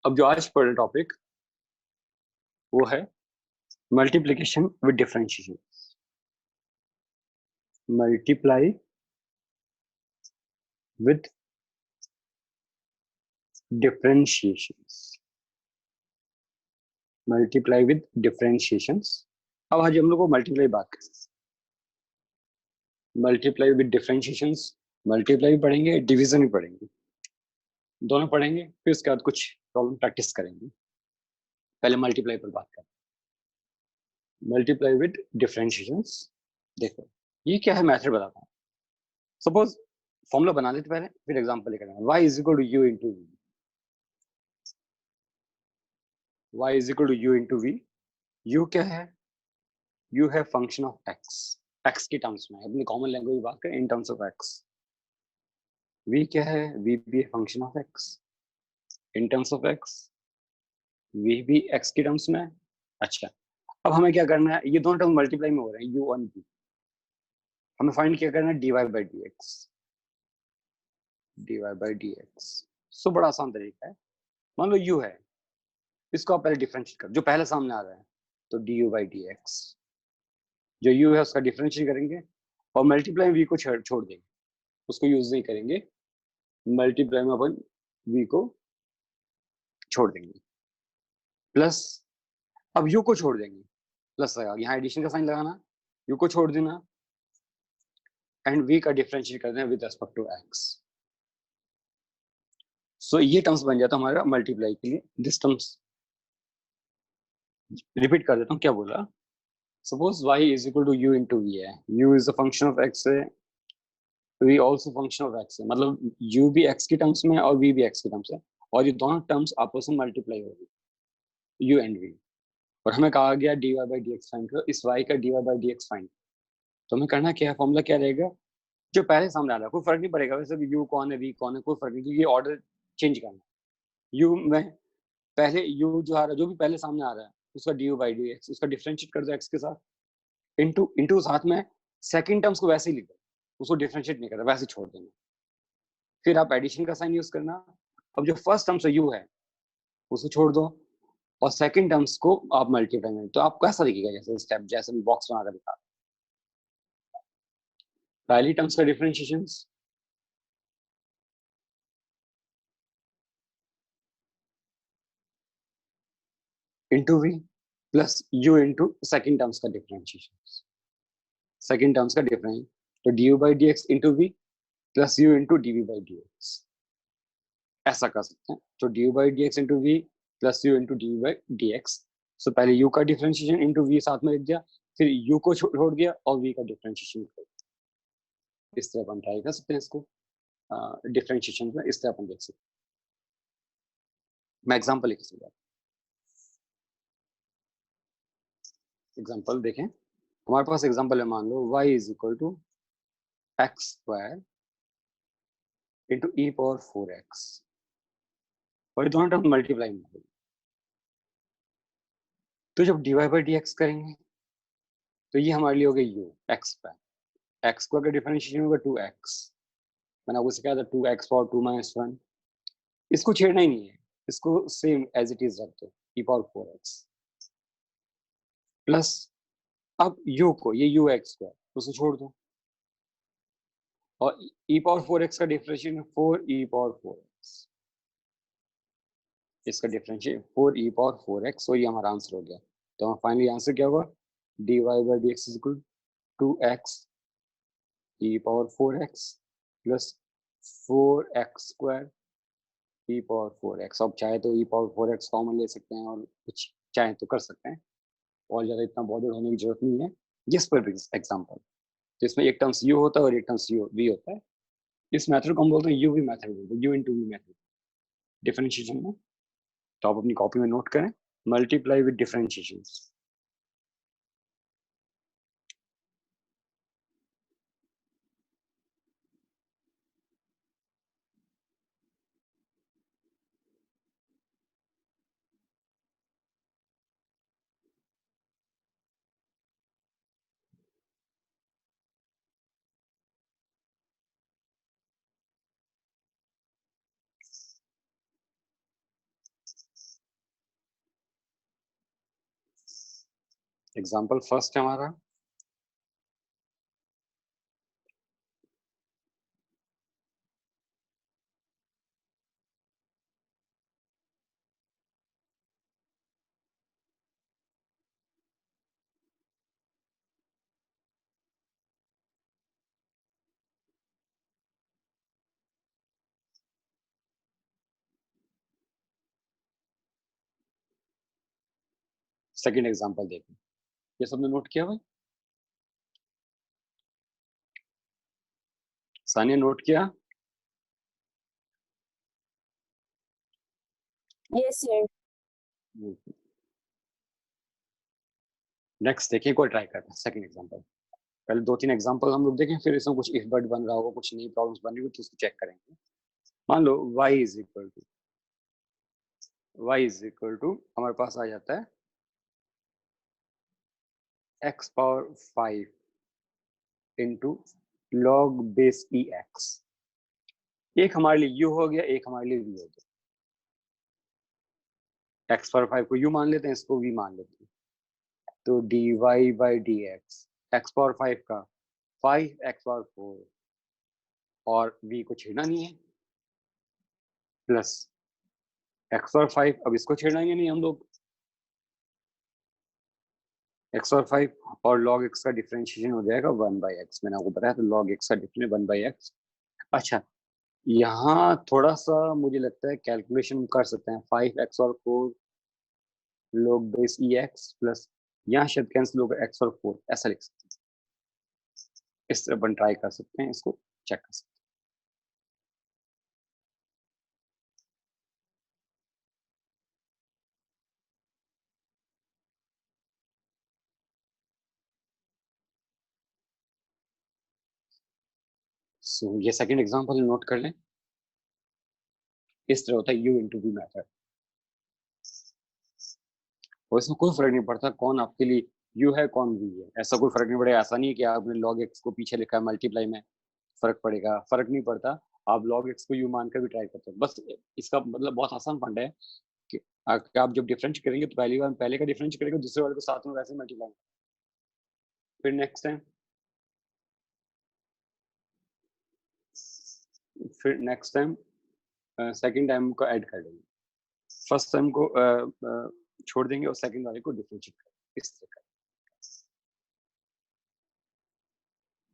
अब जो आज पढ़ टॉपिक वो है multiplication with differentiation. Multiply with differentiations. Multiply with differentiations. अब आज हम लोग को मल्टीप्लाई बात करें। मल्टीप्लाई विद डिफरेंशिएशंस, मल्टीप्लाई भी पढ़ेंगे, डिवीजन भी पढ़ेंगे, दोनों पढ़ेंगे। फिर उसके बाद कुछ प्रॉब्लम प्रैक्टिस करेंगे। पहले मल्टीप्लाई पर बात करें। Multiply with differentiations. देखो ये क्या है, मेथड बताता हूँ। सपोज फॉर्मूला बना लेते पहले, फिर एग्जांपल लेकर आए। y is equal to u into v. y is equal to u into v. u क्या है? u है फंक्शन ऑफ x। x की टर्म्स में, अपनी कॉमन लैंग्वेज बात करें, in terms of x। v क्या है? v भी function of x in terms of x। v भी x की टर्म्स में। अच्छा, अब हमें क्या करना है? ये दोनों टर्म मल्टीप्लाई में हो रहे हैं, u और v। हमें फाइंड क्या करना है? dy by dx। dy by dx। सो बड़ा आसान तरीका है। मान लो u है, इसको आप पहले डिफरेंशिएट कर, जो पहले सामने आ रहा है, तो du बाई dx। जो u है उसका डिफरेंशिएट करेंगे और मल्टीप्लाई v को छोड़ देंगे, उसको यूज नहीं करेंगे। मल्टीप्लाई में अपन v को छोड़ देंगे, प्लस अब u को छोड़ देंगे, प्लस लगा, यहाँ एडिशन का साइन लगाना, u को छोड़ देना एंड v का डिफरेंशिएट कर देना विद रिस्पेक्ट टू x। सो ये टर्म्स बन जाता है हमारा मल्टीप्लाई के लिए। दिस टर्म्स रिपीट कर देता हूँ, क्या बोला। Suppose y is equal to u into v है, u is a function of x है, v also function of x है, मतलब u भी x की टर्म्स में और v भी x की टर्म्स है, और ये दोनों टर्म्स आपस में मल्टीप्लाई होगी, u एंड v। और हमें कहा गया dy बाई dx फाइंड करो, इस y का dy बाई dx फाइंड। तो हमें करना क्या है? फॉर्मूला क्या रहेगा? जो पहले सामने आ रहा है, कोई फर्क नहीं पड़ेगा वैसे भी, u कौन है v कौन है, कोई फर्क नहीं, क्योंकि ऑर्डर चेंज करना है। u में पहले u जो आ रहा है, जो भी पहले सामने आ रहा है, उसका dy बाई dx, उसका डिफरेंशिएट कर दो x के साथ, इंटू इंटू साथ में सेकंड टर्म्स को वैसे ही लिख दो, उसको डिफरेंशिएट नहीं करना, वैसे छोड़ देना। फिर आप एडिशन का साइन यूज करना। अब जो फर्स्ट टर्म से u है उसे छोड़ दो और सेकंड टर्म्स को आप मल्टीप्लाई में, तो आप कैसा दिखेगा? जैसे स्टेप, जैसे मैं बॉक्स बनाकर दिखा। पहली टर्म्स का differentiation into v plus u into second terms का डिफरेंशिएशन, सेकंड टर्म्स का डिफरेंस, तो du by dx into v plus u into dv by dx। ऐसा कर सकते हैं, तो du by dx into v plus u into dv by dx। So पहले u का डिफरेंशिएशन इंटू वी साथ में लिख दिया, फिर u को छोड़ दिया और v का डिफरेंशिएशन कर दिया। इस तरह अपन ट्राई कर सकते हैं इसको, डिफरेंशिएशन में इस तरह अपन देख सकते हैं। मैं एग्जांपल लिख सकता हूँ। एग्जांपल देखें, हमारे पास एग्जांपल है, मान लो y is equal to x square into e power 4x, और ये दोनों टर्म मल्टीप्लाई में होगी। तो जब dy बाई dx करेंगे तो ये हमारे लिए हो गया u x square, x square का डिफरेंशिएशन होगा 2x। मैंने आपको सिखाया था 2x पावर 2 माइनस 1। इसको छेड़ना ही नहीं है, इसको सेम एज इट इज रख दो, ई पावर 4x प्लस, अब u को, ये u एक्स स्क्वायर, उसे छोड़ दो, और ई पावर 4x का डिफरेंशिएशन 4e पावर 4x, इसका डिफरेंशिएट 4e पावर 4x, और ये हमारा आंसर हो गया। तो हमारा फाइनली आंसर क्या होगा? dy by dx is equal 2x e power 4x plus 4x square e power 4x। अब चाहे तो e पावर 4x कॉमन ले सकते हैं और कुछ चाहे तो कर सकते हैं, और ज्यादा इतना बॉदर होने की जरूरत नहीं है। जिस पर एग्जाम्पल, जिसमें एक टर्म्स u होता है और एक टर्म्स v होता है, इस मेथड को हम बोलते हैं uv मेथड, बोलते हैं u into v method differentiation में। तो आप अपनी कॉपी में नोट करें, multiply with differentiation. Example first है हमारा, सेकंड एग्जाम्पल देखो, ये सबने नोट किया भाई? सानिया नोट किया? Yes sir. नेक्स्ट देखिए, कोई ट्राई करते हैं सेकंड एग्जाम्पल। पहले 2-3 एग्जाम्पल हम लोग देखें, फिर इसमें कुछ इफ बट बन रहा होगा, कुछ नई प्रॉब्लम्स बन रही हो तो उसको चेक करेंगे। मान लो y इज इक्वल टू हमारे पास आ जाता है x power 5 into log base e x. एक हमारे लिए u हो गया, एक हमारे लिए v हो गया। x पावर 5 को u मान लेते हैं, इसको v मान लेते हैं, तो dy बाई डी एक्स पावर 5 का 5x पावर 4 और v को छेड़ना नहीं है, प्लस x पावर 5, अब इसको छेड़ेंगे नहीं हम लोग, x और 5 और log x का डिफरेंशिएशन हो जाएगा 1/x। मैंने आपको बताया था log x का डिफरेंशिएशन 1/x। अच्छा, यहाँ थोड़ा सा मुझे लगता है कैलकुलेशन कर सकते हैं, 5x और 4 log base e x plus, यहाँ शायद कैंसिल होगा x और 4, ऐसा लिख सकते हैं। इस तरह अपन ट्राई कर सकते हैं, इसको चेक कर सकते हैं। ये सेकंड एग्जांपल नोट कर लें। इस तरह होता है u इंटू v मैथड, और इसमें कोई फर्क नहीं पड़ता कौन आपके लिए u है कौन v है, ऐसा कोई फर्क नहीं पड़ेगा। ऐसा नहीं है कि आपने log x को पीछे लिखा है मल्टीप्लाई में फर्क पड़ेगा, फर्क नहीं पड़ता। आप log x को u मानकर भी ट्राई करते हो, बस इसका मतलब बहुत आसान फंड है कि आप जब डिफरेंस करेंगे तो पहली बार पहले का डिफरेंस करेंगे, दूसरे वाले को साथ में वैसे मल्टीप्लाई। फिर नेक्स्ट टाइम सेकंड टाइम को ऐड कर देंगे, फर्स्ट टाइम को छोड़ देंगे और सेकंड वाले को डिफरेंशिएट करेंगे, इस तरह का।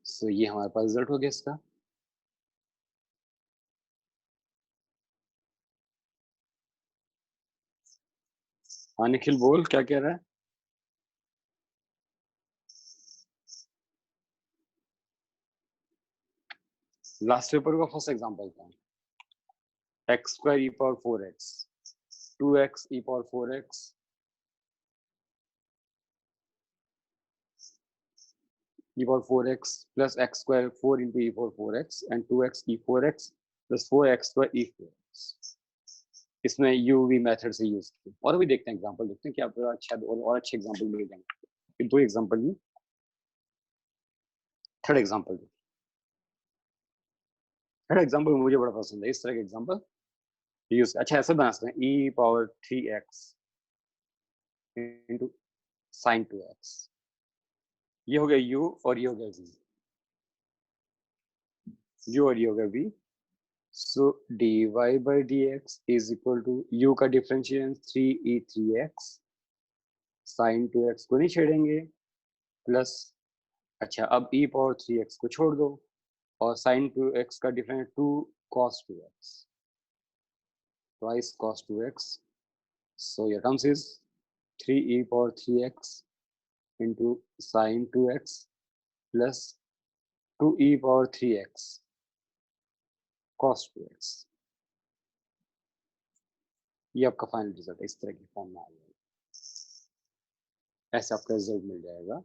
सो ये हमारे पास रिजल्ट हो गया इसका। हाँ निखिल बोल, क्या कह रहा है? लास्ट पेपर का फर्स्ट एग्जांपल था, x square e power 4x, 2x e power 4x e power 4x plus x square 4 into e power 4x and 2x e 4x plus 4x square e 4x। इसमें UV method से use किया। और भी देखते हैं example, देखते हैं कि आपको अच्छा और अच्छे एग्जांपल मिल जाएंगे। फिर दो एग्जांपल में थर्ड एग्जांपल, थर्ड एग्जांपल मुझे बड़ा पसंद है, इस तरह के एग्जांपल यूज। अच्छा ऐसे बना सकते हैं e power 3x into sin 2x, ये हो गया u और ये हो गया v, u और ये हो गया v। So dy by dx is equal to u का डिफरेंशिएशन 3e3x sin 2x को नहीं छेड़ेंगे, प्लस, अच्छा अब e पावर 3x को छोड़ दो और sin 2x का difference 2 cos 2x, twice cos 2x। So your terms is 3e power 3x into sin 2x plus 2e power 3x cos 2x। ये आपका फाइनल रिजल्ट है, इस तरह की फॉर्म में आ जाएगा, ऐसे आपका रिजल्ट मिल जाएगा।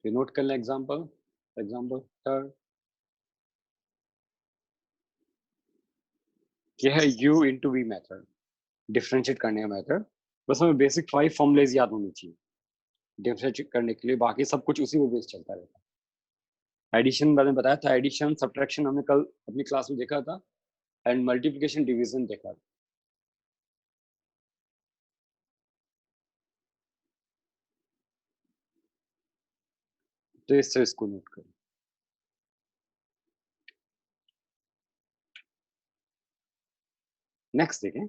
फिर नोट कर लें एग्जांपल, एग्जांपल थर्ड। ये है u into v method, differentiate करने का मेथड। बस हमें बेसिक 5 फॉर्मूलेज याद होनी चाहिए डिफरेंशिएट करने के लिए, बाकी सब कुछ उसी पे बेस चलता रहता है। एडिशन मैंने बताया था, एडिशन सब्ट्रैक्शन हमने कल अपनी क्लास में देखा था, एंड मल्टीप्लिकेशन डिवीजन देखा था। तो इससे इसको नोट करें। नेक्स्ट देखें,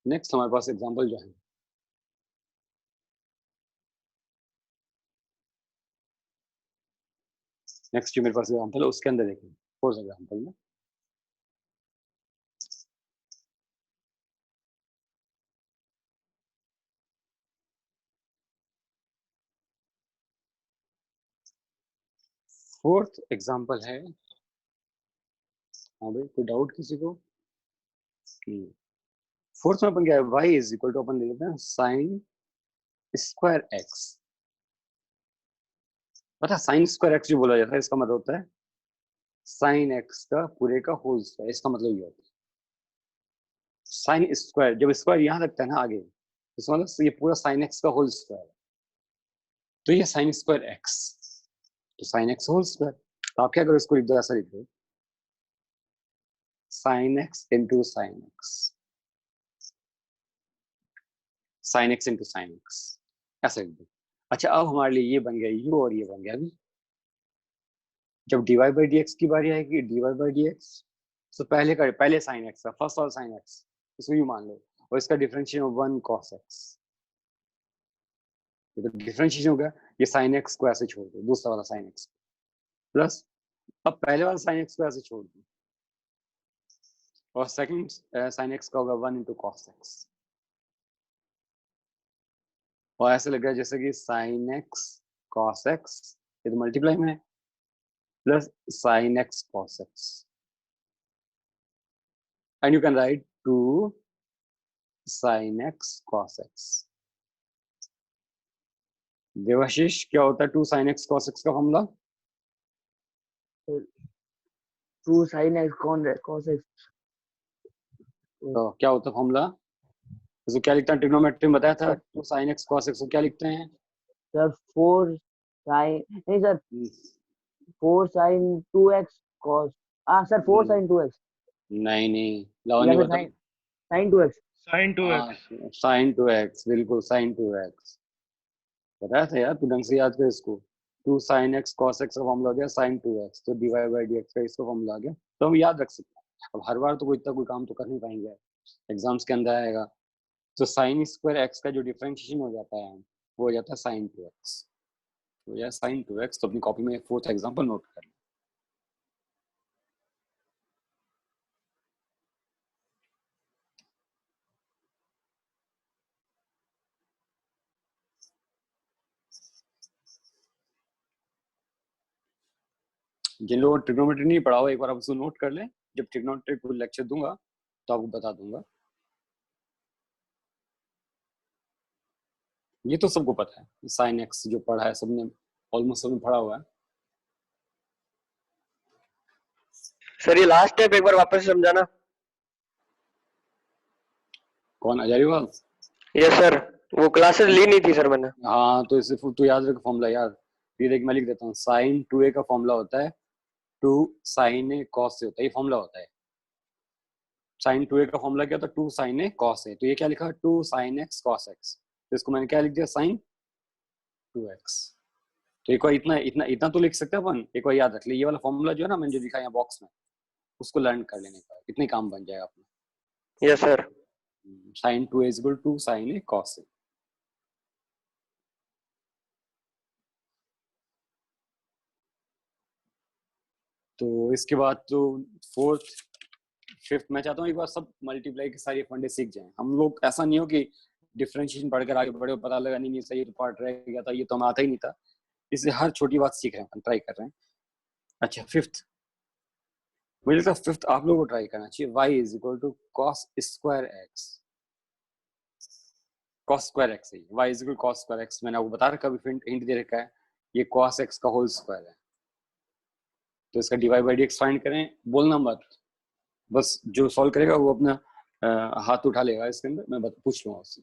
नेक्स्ट हमारे पास एग्जांपल जो है, नेक्स्ट जो मेरे पास एग्जांपल है उसके अंदर देखें, फोर्थ एग्जांपल में फोर्थ एग्जांपल है। हाँ भाई, कोई डाउट किसी को? फोर्थ में अपन क्या है, y इज इक्वल टू अपन ले लेते हैं साइन स्क्वायर एक्स। पता साइन स्क्वायर एक्स जो बोला जाता है इसका मतलब होता है साइन एक्स का पूरे का होल स्क्वायर। इसका मतलब ये होता है साइन स्क्वायर, जब स्क्वायर यहाँ लगता है ना आगे, इसका मतलब ये पूरा साइन एक्स का होल स्क्वायर है। तो ये साइन स्क्वायर एक्स, तो साइन एक्स होल स्क्वायर। तो आप क्या करो, इसको लिख दो, ऐसा लिख दो sign x into sine x, sign x into sine x, ऐसा लिख दो। अच्छा, अब हमारे लिए ये बन गया यू और ये बन गया अभी। जब dy बाई डी एक्स की बारी आएगी, dy बाई डी एक्स, तो पहले साइन एक्स का फर्स्ट और साइन एक्स, इसको यू मान लो, और इसका डिफरेंशिएशन 1 cos x। ये तो डिफरेंशिएशन हो गया। ये साइन एक्स को ऐसे छोड़ दो, दूसरा वाला साइन एक्स प्लस, अब पहले वाला साइन एक्स को ऐसे छोड़ दो, और सेकंड साइन एक्स का होगा 1 into cos x। और ऐसे लग रहा है जैसे कि साइन एक्स cos x, ये तो मल्टीप्लाई में है, plus sine x cos x, and you can write 2 sin x cos x। Debashish, क्या होता है 2 sin x cos x का formula? 2 sin x cos x। तो क्या होता है फॉर्मूला? तो क्या लिखते हैं, ट्रिग्नोमेट्री में बताया था 2 sin x cos x को क्या लिखते हैं सर 4 sin, नहीं sir 4 sin 2x cos, sir 4 sin 2x, नहीं नहीं, लावनी या फिर बता। sin 2x। sin 2x। हाँ, sin 2x, बिल्कुल sin 2x बताया था यार, तू ढंग से याद कर इसको। 2 sin x cos x का फॉर्मूला आ गया sin 2x, तो dy बाई डी एक्स का इसका फॉर्मूला आ गया, तो हम याद रख सकते हैं। अब हर बार तो कोई इतना कोई काम तो कर नहीं पाएंगे, एग्जाम्स के अंदर आएगा। तो साइन स्क्वायर एक्स का जो डिफरेंशिएशन हो जाता है वो हो जाता है साइन 2x। तो यार साइन 2x, तो अपनी कॉपी में फोर्थ एग्जांपल नोट कर लें। जिन लोगों ने ट्रिग्नोमेट्री नहीं पढ़ा हो, एक बार आप उसको नोट कर लें, जब ट्रिग्नोमेट्री को लेक्चर दूंगा तो आपको बता दूंगा। ये तो सबको पता है, साइन एक्स जो पढ़ा है सबने, ऑलमोस्ट सबने पढ़ा हुआ है। सर ये लास्ट स्टेप एक बार वापस से समझाना। कौन हजारीवाल? यस सर, वो क्लासेस ली नहीं थी सर मैंने। हाँ, तो इसे तू याद रख फॉर्मूला यार, ये देख मैं लिख देता हूँ। साइन 2a का फॉर्मूला होता है 2 sin a cos से, होता है ये फॉर्मूला होता है। साइन 2a का फॉर्मूला क्या होता है, 2 sin a cos a, तो ये क्या लिखा 2 sin x cos x, तो इसको मैंने क्या लिख दिया साइन 2x। तो एक बार इतना इतना इतना तो लिख सकते हैं अपन, एक बार याद रख ले, ये वाला फॉर्मूला जो है ना मैंने जो दिखा यहाँ बॉक्स में, उसको लर्न कर लेने का, इतने काम बन जाएगा अपना। Yes sir. Sine 2a is equal to sine a cos a। तो इसके बाद तो फोर्थ फिफ्थ मैं चाहता हूँ एक बार सब मल्टीप्लाई के सारे फंडे सीख जाएं हम लोग। ऐसा नहीं हो कि डिफरेंशिएशन पढ़कर आगे बढ़े, पता लगा नहीं सही तो पार्ट रह गया था, ये तो हमें आता ही नहीं था। इसलिए हर छोटी बात सीख रहे हैं, ट्राई कर रहे हैं। अच्छा, फिफ्थ, मुझे लगता है फिफ्थ आप लोगों को ट्राई करना चाहिए। y is equal to cos square x, cos square x है, y is equal cos square x. मैंने आपको बता रखा, अभी हिंट दे रखा है, ये cos x का होल स्क्वायर है, तो इसका dy by dx फाइंड करें, बोलना मत, बस जो सॉल्व करेगा वो अपना हाथ उठा लेगा इसके अंदर, मैं पूछ लूंगा उससे।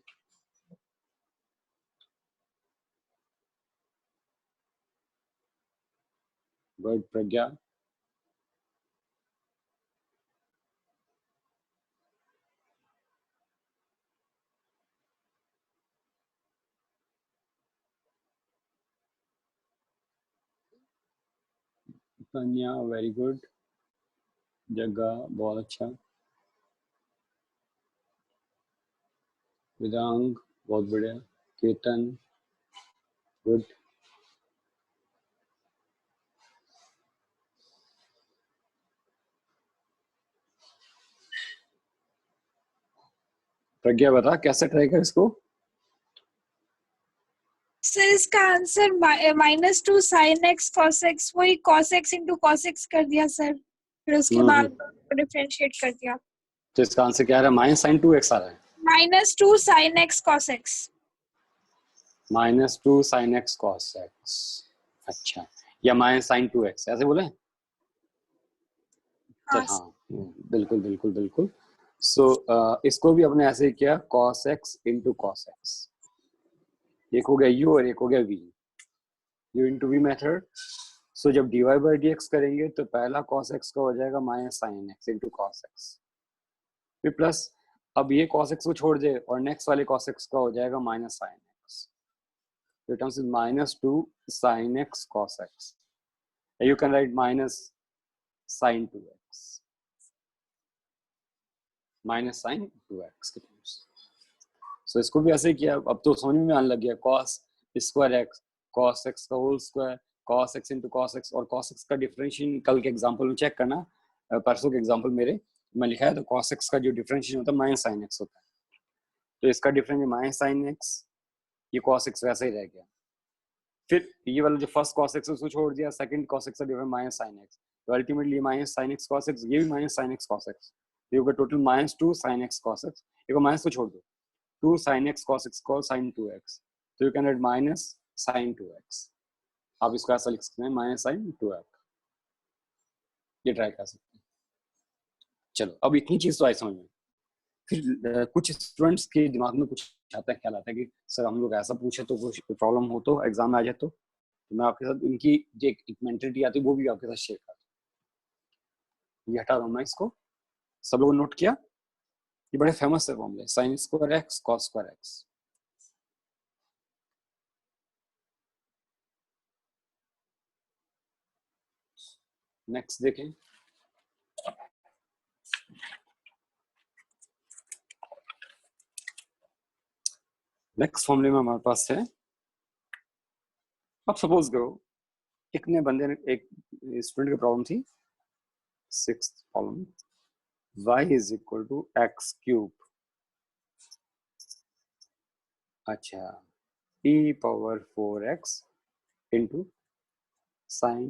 गुड प्रज्ञा। तन्या वेरी गुड, जगह बहुत अच्छा, वेदांग बहुत बढ़िया, केतन गुड, प्रज्ञा बता कैसे ट्राई कर इसको। सर इसका answer -2 sin x cos x, वही cos x into cos x कर दिया सर, फिर उसके बाद डिफरेंशिएट कर दिया। तो इसका आंसर क्या आ रहा है? -sin2x आ रहा है। -2 sin x cos x। -2 sin x cos x, अच्छा, या -sin2x ऐसे बोले? हाँ हाँ बिल्कुल बिल्कुल बिल्कुल। सो इसको भी अपने ऐसे ही किया, cos x into cos x, एक हो गया u और एक हो गया v, u into v method. So जब dy by dx करेंगे तो पहला cos x का हो जाएगा -sin x into cos x, फिर प्लस, अब ये cos x को छोड़ दे और नेक्स्ट वाले cos x का हो जाएगा -sin x, so it comes with -2 sin x cos x, you can write -sin 2x, -sin 2x के terms। सो इसको भी ऐसे किया, अब तो समझ में आने लग गया, cos square x, cos x का whole square, cos x into cos x, और cos x का डिफरेंशिएशन कल के एग्जांपल में चेक करना, परसों के एग्जांपल मेरे में लिखा है, तो cos x का जो डिफरेंशिएशन होता है -sin x होता है, तो इसका डिफरेंस -sin x, ये cos x वैसे ही रह गया। फिर ये वाला जो फर्स्ट cos x उसको छोड़ दिया, सेकंड cos x का डिफरेंस -sin x, तो ultimately -sin x cos x, ये भी -sin x cos x, ये होगा total -2 sin x cos x, एक माइनस को छोड़ दो, 2 sin x cos x cos sin 2x, तो you can right -sin 2x, आप इसको ऐसा लिख सकते हैं -sin 2x, ये ट्राई कर सकते हैं। चलो अब इतनी चीज तो आई समझ में। फिर कुछ स्टूडेंट्स के दिमाग में कुछ आता है, ख्याल आता है कि सर हम लोग ऐसा पूछे तो कुछ प्रॉब्लम हो तो एग्जाम में आ जाए, तो मैं आपके साथ इनकी जो एक मेंटलिटी आती है वो भी आपके साथ शेयर करता हूँ। ये हटा रहा हूँ मैं इसको, सब लोगों ने नोट किया, ये बड़े फेमस है फॉर्मूले, sin square x cos square x। Next देखें, नेक्स्ट फॉर्मूले में हमारे पास है, अब सपोज करो एक ने बंदे ने, एक स्टूडेंट की प्रॉब्लम थी, 6th problem, y is equal to x cube, अच्छा, e power 4x into sin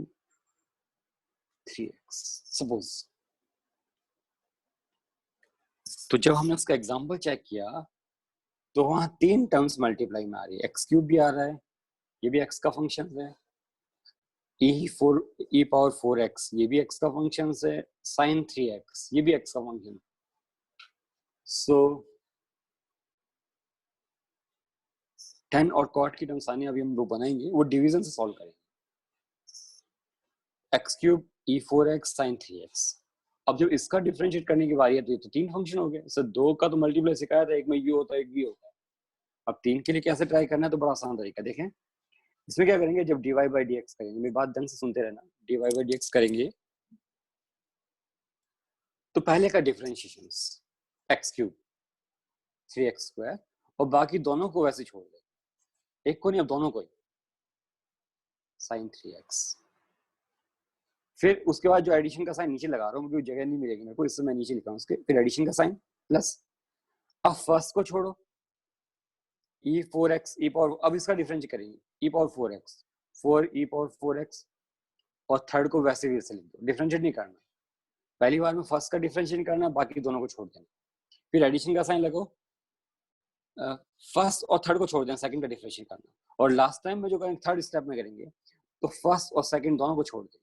3x suppose. तो जब हमने उसका एग्जांपल चेक किया तो वहां 3 टर्म्स मल्टीप्लाई में आ रही है, x क्यूब भी आ रहा है, ये भी x का फंक्शन है, e पावर 4x ये भी x का फंक्शन है, sin 3x ये भी x का फंक्शन। सो tan और cot की टर्म्स आने अभी हम लोग बनाएंगे, वो डिवीजन से सॉल्व करेंगे, x cube e4x sin 3x। अब जब इसका डिफरेंशिएट करने की बारी है तो ये तो 3 फंक्शन हो गए, सर 2 का तो मल्टीप्लाई सिखाया था, एक में u होता है एक v होता है, अब 3 के लिए कैसे ट्राई करना है, तो बड़ा आसान तरीका देखें, इसमें क्या करेंगे, जब dy by dx करेंगे, मेरी बात ढंग से सुनते रहना, dy by dx करेंगे तो पहले का differentiation x cube 3x square, और बाकी दोनों को वैसे छोड़ दे, एक को नहीं, अब दोनों को ही sin 3x। फिर उसके बाद जो एडिशन का साइन नीचे लगा रहा हूँ क्योंकि जगह नहीं मिलेगी मेरे को, इससे मैं नीचे लिखा हूँ उसके, फिर एडिशन का साइन प्लस, अब फर्स्ट को छोड़ो e4x e पावर, अब इसका डिफरेंशिएट करेंगे e power 4x 4 e power 4x, और थर्ड को वैसे भी ऐसे लिख दो, डिफरेंशिएट नहीं करना, पहली बार में फर्स्ट का डिफरेंशिएट करना, बाकी दोनों को छोड़ देना, फिर एडिशन का साइन लगाओ, फर्स्ट और थर्ड को छोड़ देना, सेकंड का डिफरेंशिएट करना, और लास्ट टाइम में जो करेंगे थर्ड स्टेप में करेंगे, तो फर्स्ट और सेकंड दोनों को छोड़ देंगे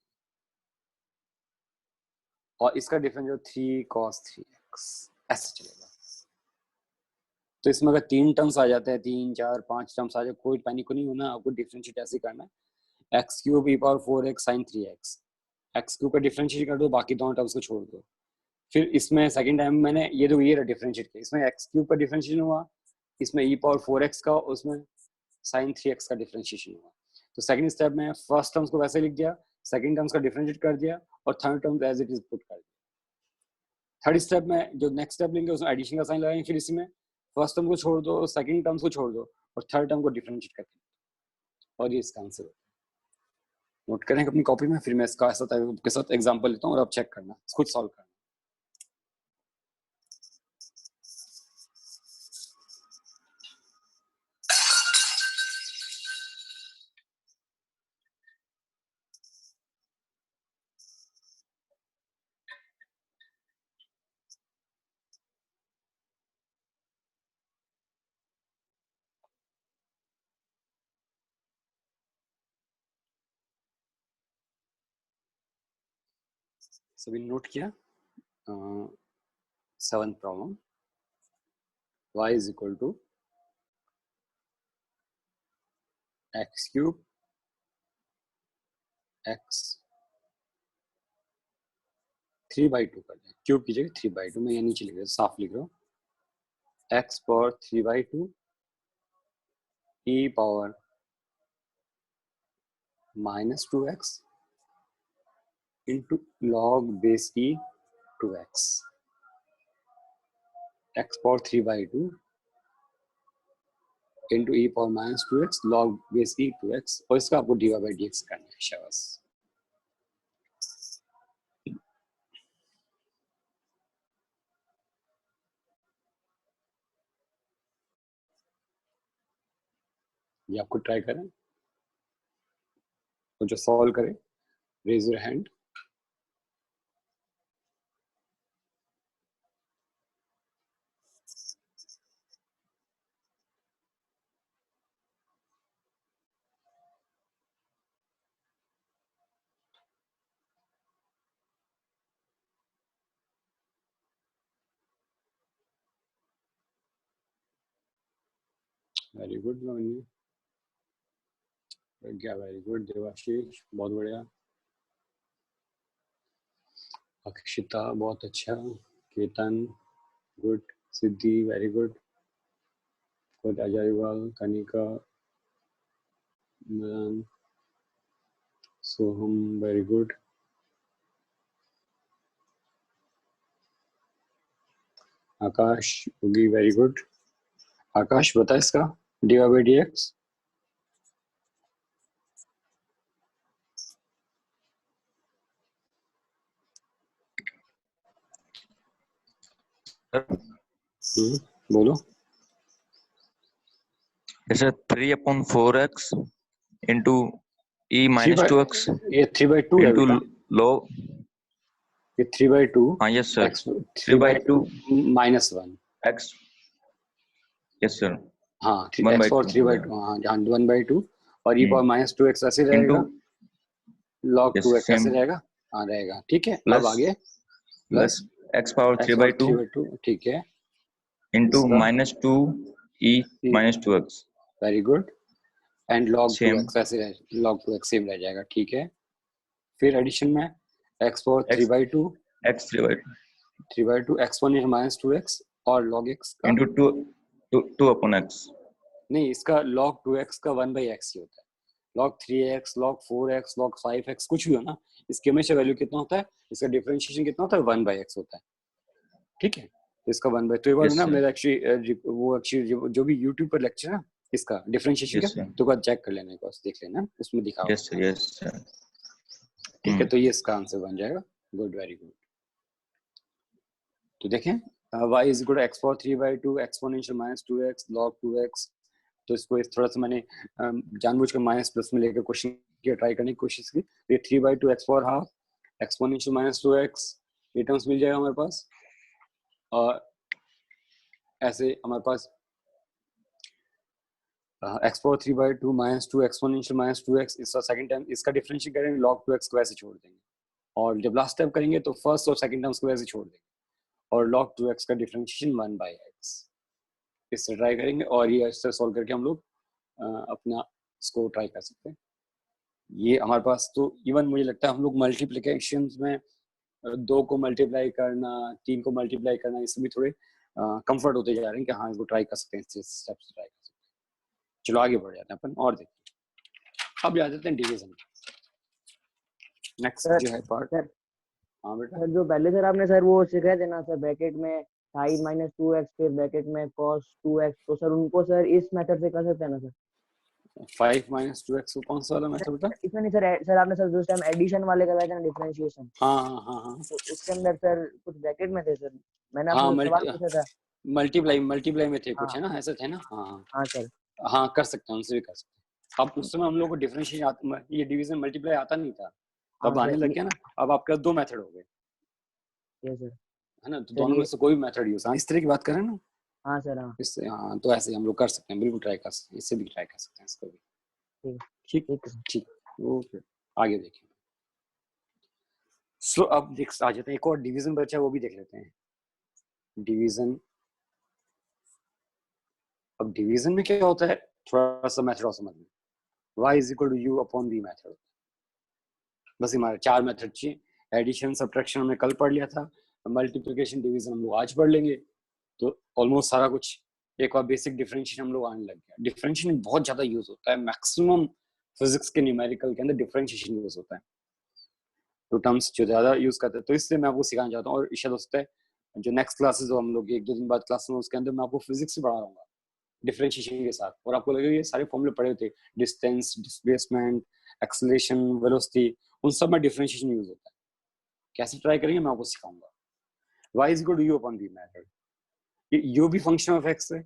और इसका डिफरेंशियल 3 cos 3x ऐसे चलेगा। तो इसमें अगर 3 टर्म्स आ जाते हैं, 3 4 5 टर्म्स आ जाए, कोई पैनिक नहीं होना, आपको डिफरेंशिएट ऐसे करना है x cube e power 4x sin 3x, x cube का डिफरेंशिएट कर दो, बाकी दोनों टर्म्स को छोड़ दो। फिर इसमें सेकंड टाइम मैंने ये डिफरेंशिएट किया, इसमें x क्यूब का डिफरेंशिएशन हुआ, इसमें e पावर 4x का, उसमें sin 3x का डिफरेंशिएशन हुआ। तो सेकंड स्टेप में फर्स्ट टर्म्स को वैसे लिख दिया, सेकंड टर्म्स का डिफरेंशिएट कर दिया और third term as it is put कर दिया। थर्ड स्टेप में जो नेक्स्ट स्टेप लेंगे उसमें एडिशन का साइन लगाएंगे, फिर इसमें फर्स्ट टर्म को छोड़ दो, सेकंड टर्म्स को छोड़ दो और थर्ड टर्म को डिफरेंशिएट कर दो और ये इसका आंसर है। नोट करें अपनी कॉपी में, फिर मैं इसका ऐसा के साथ एग्जांपल लेता हूँ और आप चेक करना, खुद सॉल्व करना। सभी नोट किया? 7th problem, y is equal to x cube x 3/2 कर दें, क्यूब की जगह 3/2, मैं यहाँ नीचे लिख रहा हूँ, साफ लिख रहा हूँ, x power 3/2 e power -2x into log base e 2x, x power 3/2 into e power -2x log base e 2x, और इसका आपको dy/dx करना है। शाबाश। ये आपको ट्राई करें और जो सॉल्व करे raise your hand. Very good Lavanya, Pragya very good, Devashish बहुत बढ़िया, अक्षिता बहुत अच्छा, Ketan good, Siddhi very good, Ajaywal, Kanika, Madan, Soham very good, Akash Yogi very good. Akash बता इसका dy/dx। बोलो। ऐसे 3/4x into e minus 2x ये 3/2 है into बेटा, log, ये 3/2, हाँ yes sir, x 3/2 -1 x, yes sir, हाँ, 1 by x पावर 2 3/2, हाँ 1/2 और e पावर -2x ऐसे रहेगा, into log yes 2x ऐसे same रहेगा, हाँ रहेगा, ठीक है। अब plus आगे plus x power x power 3/2 3/2, ठीक है, into इसका minus 2 e minus 2x very good, and log same 2x ऐसे रहे, log 2x सेम रह जाएगा, ठीक है। फिर एडिशन में x power x 3/2 x 3/2 exponent -2x और log x का into 2 upon x, नहीं, इसका log 2x का 1/x ही होता है, log 3x log 4x log 5x कुछ भी हो ना, इसके हमेशा वैल्यू कितना होता है, इसका डिफरेंशिएशन कितना होता है, 1/x होता है, ठीक है। तो इसका 1/, तो एक बार yes ना sir, मेरा एक्चुअली जो भी YouTube पर लेक्चर है ना इसका डिफरेंशिएशन yes का, sir, तो बार चेक कर लेने को देख लेना, उसमें दिखा yes sir, yes sir, ठीक है। तो ये इसका आंसर बन जाएगा, गुड वेरी गुड। तो देखें y is equal to x power 3/2 exponential -2x log 2x, तो इसको इस थोड़ा सा मैंने जानबूझ कर माइनस प्लस में लेकर क्वेश्चन की ट्राई करने की कोशिश की। ये 3/2 x power half exponential -2x, ये टर्म्स मिल जाएगा हमारे पास, और ऐसे हमारे पास x power 3/2 minus 2 exponential minus 2x, इसका सेकंड टर्म इसका डिफरेंशिएट करेंगे log 2x को वैसे छोड़ देंगे, और जब लास्ट टाइम करेंगे तो फर्स्ट और सेकंड टर्म्स को वैसे छोड़ देंगे, और log 2x का डिफरेंशिएशन 1/x, इससे ट्राई करेंगे और ये इससे सॉल्व करके हम लोग अपना इसको ट्राई कर सकते हैं। ये हमारे पास तो इवन मुझे लगता है हम लोग मल्टीप्लिकेशन में 2 को मल्टीप्लाई करना, 3 को मल्टीप्लाई करना, इससे भी थोड़े कंफर्ट होते जा रहे हैं कि हाँ इसको ट्राई कर सकते हैं, इस स्टेप से ट्राई कर सकते हैं। चलो आगे बढ़ जाते हैं अपन और देखते हैं। अब आ जाते हैं डिवीजन, नेक्स्ट जो है पार्ट। सर हाँ बेटा, सर जो पहले सर आपने सर वो सिखाया थे ना सर, ब्रैकेट में sin माइनस 2x फिर ब्रैकेट में cos 2x, तो सर उनको सर इस मेथड से कर सकते हैं ना सर? 5 माइनस 2x को कौन सा वाला मेथड बेटा? इसमें नहीं सर, सर आपने सर जिस टाइम एडिशन वाले करवाए थे ना डिफरेंशिएशन, हाँ, तो उसके अंदर सर कुछ ब्रैकेट में थे सर, मैंने हाँ आपसे सवाल पूछा था। मल्टीप्लाई में थे कुछ, हाँ। है ना, ऐसे थे ना? हाँ हाँ सर। हाँ, कर सकते हैं, उनसे भी कर सकते हैं। अब उस समय हम लोग को डिफरेंशिएशन, ये डिवीजन मल्टीप्लाई आता नहीं था, अब हाँ आने सर, लग गया ना। अब आपके पास 2 मेथड हो गए, ये सर। है ना, तो सर दोनों में ये, से कोई भी मेथड यूज, हाँ इस तरह की बात करें ना, हाँ सर, हाँ इससे हाँ, तो ऐसे हम लोग कर सकते हैं, बिल्कुल ट्राई कर सकते हैं, इससे भी ट्राई कर सकते हैं इसको भी। ठीक ठीक है। ठीक, ओके, आगे देखिए। सो अब देख आ जाते हैं, एक और डिवीजन बचा है, वो भी देख लेते हैं। डिवीजन, अब डिवीजन में क्या होता है, थोड़ा सा मेथड और समझ में। y is equal to u upon v method, बस हमारे 4 मेथड चाहिए। एडिशन सब्ट्रैक्शन हमने कल पढ़ लिया था, मल्टीप्लिकेशन डिवीजन हम लोग आज पढ़ लेंगे, तो ऑलमोस्ट सारा कुछ एक और बेसिक डिफरेंशिएशन हम लोग आने लग गया। डिफरेंशिएशन बहुत ज्यादा यूज होता है, मैक्सिमम फिजिक्स के न्यूमेरिकल के अंदर डिफरेंशिएशन यूज होता है, तो टर्म्स जो ज्यादा यूज करते हैं, तो इसलिए मैं आपको सिखाना चाहता हूँ। और शायद होता है जो नेक्स्ट क्लासेस हो हम लोग 1-2 दिन बाद क्लास में, उसके अंदर मैं आपको फिजिक्स से पढ़ा रहा हूँ डिफरेंशिएशन के साथ, और आपको लगेगा ये सारे फॉर्मूले पढ़े होते, डिस्टेंस, डिस्प्लेसमेंट, एक्सेलरेशन, वेलोसिटी, उन सब में डिफरेंशिएशन यूज होता है। कैसे ट्राई करेंगे मैं आपको सिखाऊंगा। y is equal to u upon v method, ये u भी फंक्शन ऑफ x है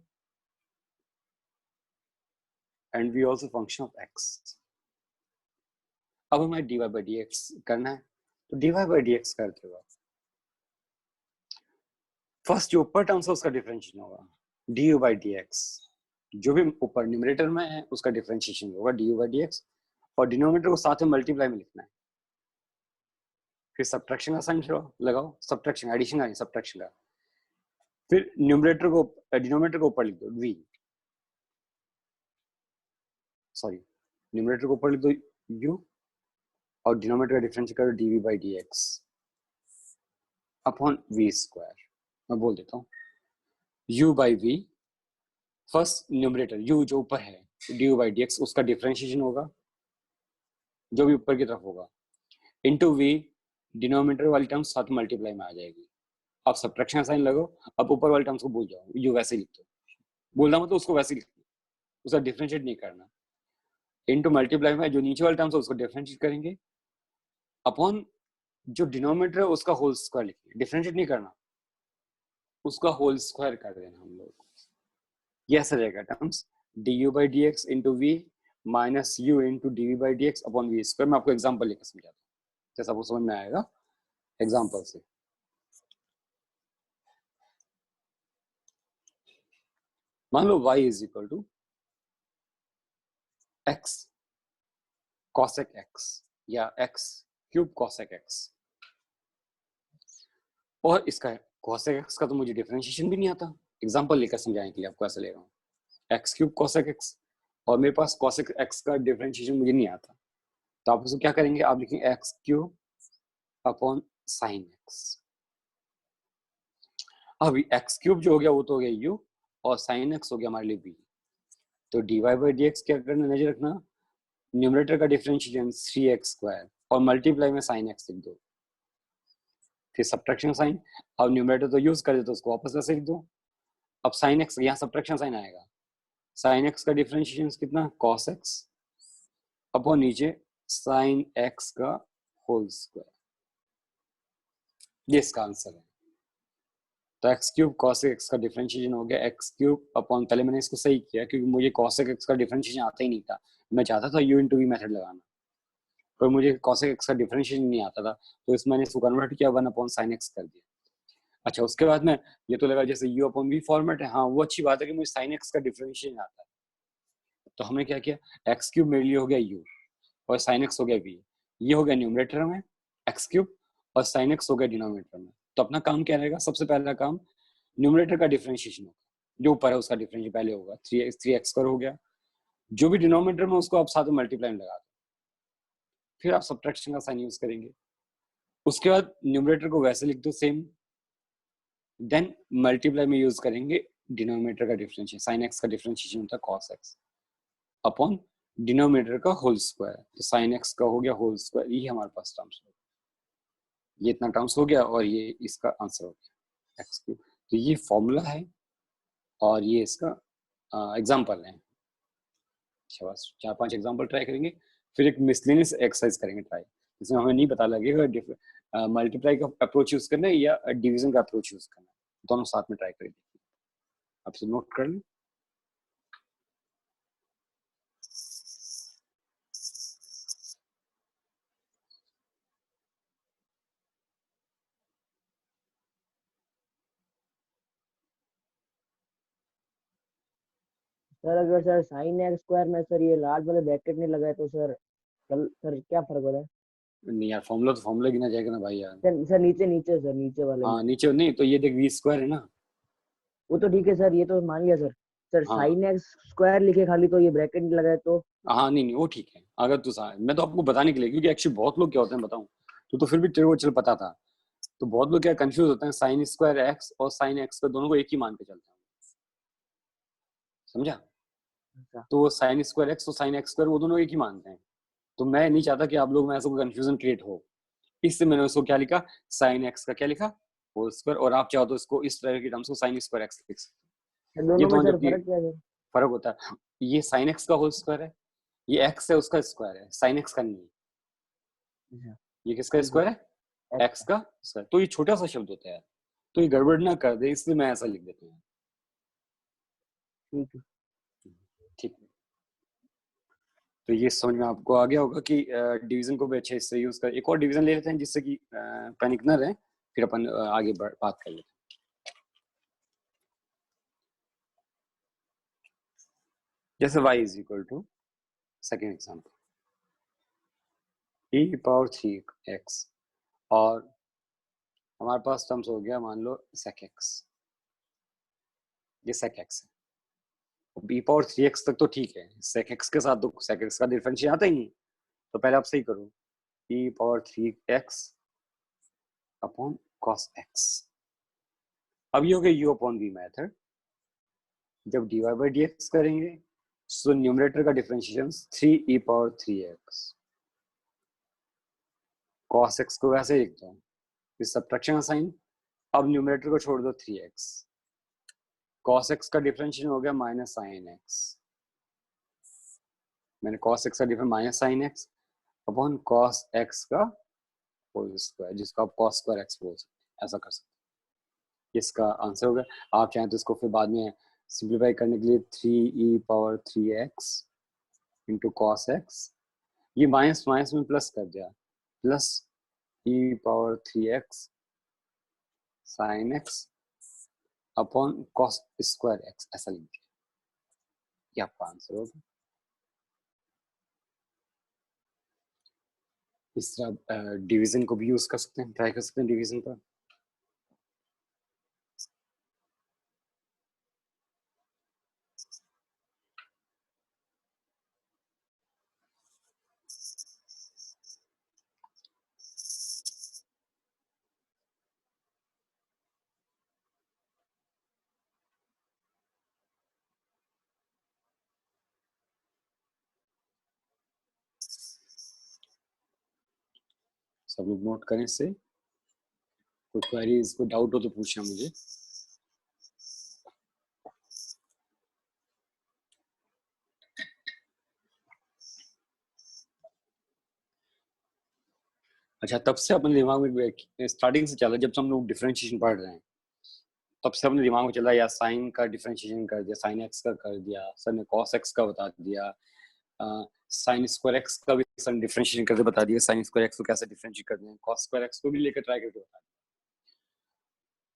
and v also function of x। अब हमें dy by dx करना है, तो dy by dx करते वक्त फर्स्ट जो ऊपर टर्म्स है उसका डिफरेंशिएशन होगा du by dx, जो भी ऊपर न्यूमरेटर में है उसका डिफरेंशिएशन होगा du by dx, और डिनोमिनेटर को साथ में मल्टीप्लाई में लिखना है, फिर सब्ट्रैक्शन का साइन लगाओ, सब्ट्रैक्शन, एडिशन का नहीं, सब्ट्रैक्शन का, फिर न्यूमरेटर को डिनोमिनेटर को ऊपर लिख दो v, सॉरी न्यूमरेटर को ऊपर लिख दो u, और डिनोमिनेटर का डिफरेंशिएट करो dv by dx upon v square. मैं बोल देता हूँ u by v, first numerator u जो ऊपर है du by dx, उसका डिफरेंशिएशन होगा जो भी ऊपर की तरफ होगा, इनटू v, डिनोमिनेटर वाली टर्म साथ मल्टीप्लाई में आ जाएगी। अब सब्ट्रैक्शन का साइन लगाओ, अब ऊपर वाली टर्म्स को भूल जाओ, u वैसे लिख दो, बोलना मतलब उसको वैसे लिखना, उसका डिफरेंशिएट नहीं करना, इनटू मल्टीप्लाई में जो नीचे वाली टर्म्स है उसको डिफरेंशिएट करेंगे, अपॉन जो डिनोमिनेटर है उसका होल स्क्वायर लिखेंगे, डिफरेंशिएट नहीं करना, उसका होल स्क्वायर कर देना हम लोग, ये ऐसा रहेगा terms du by dx into v minus u into dv by dx upon v square. मैं आपको एग्जांपल लेकर समझाता हूँ, जैसा आपको समझ में आएगा एग्जांपल से। मान लो y is equal to x cosec x या x क्यूब cosec x, और इसका cosec x का तो मुझे डिफरेंशिएशन भी नहीं आता, एग्जांपल लेकर समझाने के लिए आपको ऐसा ले रहा हूँ, x क्यूब cosec x, और मेरे पास cosec x का डिफरेंशिएशन मुझे नहीं आता, तो आप उसको क्या करेंगे, आप लिखेंगे x cube upon sine x। अब x क्यूब जो हो गया वो तो हो गया u, और साइन x हो गया हमारे लिए v, तो dy by dx क्या करना, नजर रखना, न्यूमरेटर का डिफरेंशिएशन 3x स्क्वायर और मल्टीप्लाई में साइन x लिख दो, फिर सब्ट्रैक्शन साइन, अब न्यूमरेटर तो यूज कर दे तो उसको वापस वैसे लिख दो, अब साइन x, यहाँ सब्ट्रैक्शन साइन आएगा, साइन x का डिफरेंशिएशन कितना, cos x अपॉन नीचे साइन x का होल स्क्वायर, ये इसका आंसर है। तो x क्यूब cos x का डिफरेंशिएशन हो गया x क्यूब अपॉन, पहले मैंने इसको सही किया क्योंकि मुझे cos x का डिफरेंशिएशन आता ही नहीं था, मैं चाहता था u into v मेथड लगाना, पर मुझे cos x का डिफरेंशिएशन नहीं आता था, तो इसमें मैंने इसको कन्वर्ट किया 1 अपॉन साइन x कर दिया। अच्छा, उसके बाद में ये तो लगा जैसे u अपॉन v फॉर्मेट है, हाँ वो अच्छी बात है कि मुझे साइन x का डिफरेंशिएशन आता है, तो हमने क्या किया, एक्स क्यूब मेरे लिए हो गया यू और साइन एक्स हो गया वी, ये हो गया न्यूमरेटर में एक्स क्यूब और साइन एक्स हो गया डिनोमिनेटर में। तो अपना काम क्या रहेगा, सबसे पहला काम न्यूमरेटर का डिफरेंशिएशन होगा, जो ऊपर है उसका डिफरेंशिएशन पहले होगा, 3x स्क्वायर हो गया, जो भी डिनोमिनेटर में उसको आप साथ में मल्टीप्लाई में लगा दो, फिर आप सब्ट्रैक्शन का साइन यूज करेंगे, उसके बाद न्यूमरेटर को वैसे लिख दो सेम, देन मल्टीप्लाई में यूज करेंगे डिनोमिनेटर का डिफरेंशिएशन, साइन एक्स का डिफरेंशिएशन होता है कॉस एक्स अपॉन डिनोमिनेटर का होल स्क्वायर, तो साइन एक्स का हो गया होल स्क्वायर, ये हमारे पास टर्म्स हो गया, ये इतना टर्म्स हो गया और ये इसका आंसर हो गया एक्स क्यूब। तो ये फॉर्मूला है और ये इसका एग्जाम्पल है। बस 4-5 एग्जाम्पल ट्राई करेंगे, फिर एक मिसलेनियस एक्सरसाइज करेंगे ट्राई, जिसमें हमें नहीं पता लगेगा मल्टीप्लाई का अप्रोच यूज करना है या डिवीजन का अप्रोच यूज करना है, दोनों साथ में ट्राई करेंगे। आप सब नोट कर लें। सर अगर सर साइन एक्स स्क्वायर में सर ये लार्ज वाले ब्रैकेट नहीं लगाए तो सर सर क्या फर्क हो रहा है? नहीं यार, फॉर्मूला तो फॉर्मूला गिना जाएगा ना भाई यार। सर नीचे नीचे सर नीचे वाले हाँ नीचे नहीं, तो ये देख वी स्क्वायर है ना, वो तो ठीक है सर, ये तो मान लिया सर। सर हाँ साइन एक्स स्क्वायर लिखे खाली तो ये ब्रैकेट नहीं लगाए तो? हाँ नहीं नहीं वो ठीक है। अगर तू मैं तो आपको बताने के लिए, क्योंकि एक्चुअली बहुत लोग क्या होते हैं बताऊं, तो फिर भी तेरे को चल पता था, तो बहुत लोग क्या कंफ्यूज होते हैं, साइन स्क्वायर एक्स और साइन एक्स का दोनों को एक ही मान के चलते हैं, समझा? तो साइन स्क्वायर एक्स और साइन एक्स स्क्वायर वो दोनों एक ही मानते हैं, तो मैं नहीं चाहता कि आप लोग में ऐसा कोई कंफ्यूजन क्रिएट हो, इससे मैंने उसको क्या लिखा, साइन एक्स का क्या लिखा, होल स्क्वायर, और आप चाहो तो इसको इस तरह की टर्म्स को साइन स्क्वायर एक्स लिख सकते हैं। ये दोनों में तो सर जब फर्क क्या है? फर्क होता है, ये साइन एक्स का होल स्क्वायर है, ये एक्स है उसका स्क्वायर है, साइन एक्स का नहीं है। ये किसका स्क्वायर है, एक्स का स्क्वायर। तो ये छोटा सा शब्द होता है, तो ये गड़बड़ ना कर दे, इसलिए मैं ऐसा लिख देता हूँ। ठीक है ठीक है, तो ये समझ में आपको आ गया होगा कि डिवीजन को भी अच्छे से यूज कर। एक और डिवीजन ले लेते हैं जिससे कि पैनिक ना रहे, फिर अपन आगे बात कर लेते हैं। जैसे y is equal to, second example, e power 3x और हमारे पास टर्म्स हो गया मान लो sec x, ये sec x है, b पावर 3x तक तो ठीक है, sec x के साथ तो sec x का डिफरेंशिएशन आता ही नहीं, तो पहले आप सही करो, e power 3x upon cos x। अब ये हो गया u अपॉन v मेथड, जब dy बाई dx करेंगे सो न्यूमरेटर का differentiation 3e power 3x, cos x को वैसे लिख दो, फिर सब्ट्रैक्शन का साइन, अब न्यूमरेटर को छोड़ दो 3x, cos x का डिफरेंशिएशन हो गया माइनस साइन x, मैंने cos x का difference minus sine x upon cos x का होल स्क्वायर, जिसको आप cos स्क्वायर x बोल सकते हैं, ऐसा कर सकते हैं। इसका आंसर होगा, आप चाहें तो इसको फिर बाद में सिंप्लीफाई करने के लिए 3e power 3x into cos x, ये माइनस माइनस में प्लस कर दिया, plus e power 3x sine x upon cos square x, ऐसा लिख दिया, ये आपका आंसर होगा। इस तरह डिवीजन को भी यूज कर सकते हैं, ट्राई कर सकते हैं डिवीजन पर। सब लोग नोट करें इससे, कोई क्वेरीज कोई डाउट हो तो पूछना मुझे। अच्छा, तब से अपने दिमाग में स्टार्टिंग से चला, जब से हम लोग डिफरेंशिएशन पढ़ रहे हैं तब से अपने दिमाग में चला, या साइन का डिफरेंशिएशन कर दिया, साइन एक्स का कर दिया सर ने, कॉस एक्स का बता दिया, साइन स्क्वायर एक्स का भी सर डिफरेंशिएशन करके बता दिया, साइन स्क्वायर एक्स को कैसे डिफरेंशिएट करते हैं, कॉस स्क्वायर एक्स को भी लेकर ट्राई करके बता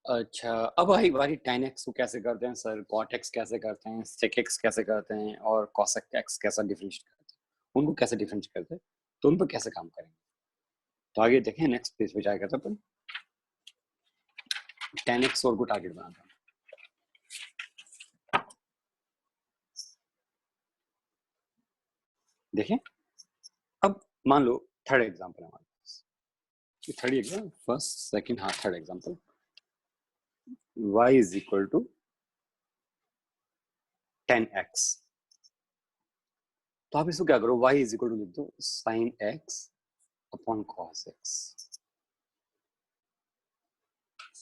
अच्छा, अब आई बारी tan x को कैसे करते हैं सर, cot x कैसे करते हैं, sec x कैसे करते हैं और cosec x कैसा डिफरेंशिएट करते हैं, उनको कैसे डिफरेंशिएट करते हैं, तो उन पर कैसे काम करेंगे। तो आगे देखें, नेक्स्ट पेज पे जाएगा तो अपन tan x और को टारगेट बनाता हूँ। देखें, अब मान लो थर्ड एग्जांपल हमारे पास, थर्ड एग्जांपल, फर्स्ट सेकंड, हाँ third example, y is equal to 10x। तो आप इसको क्या करो, y इज इक्वल टू लिख दो sin x upon cos x।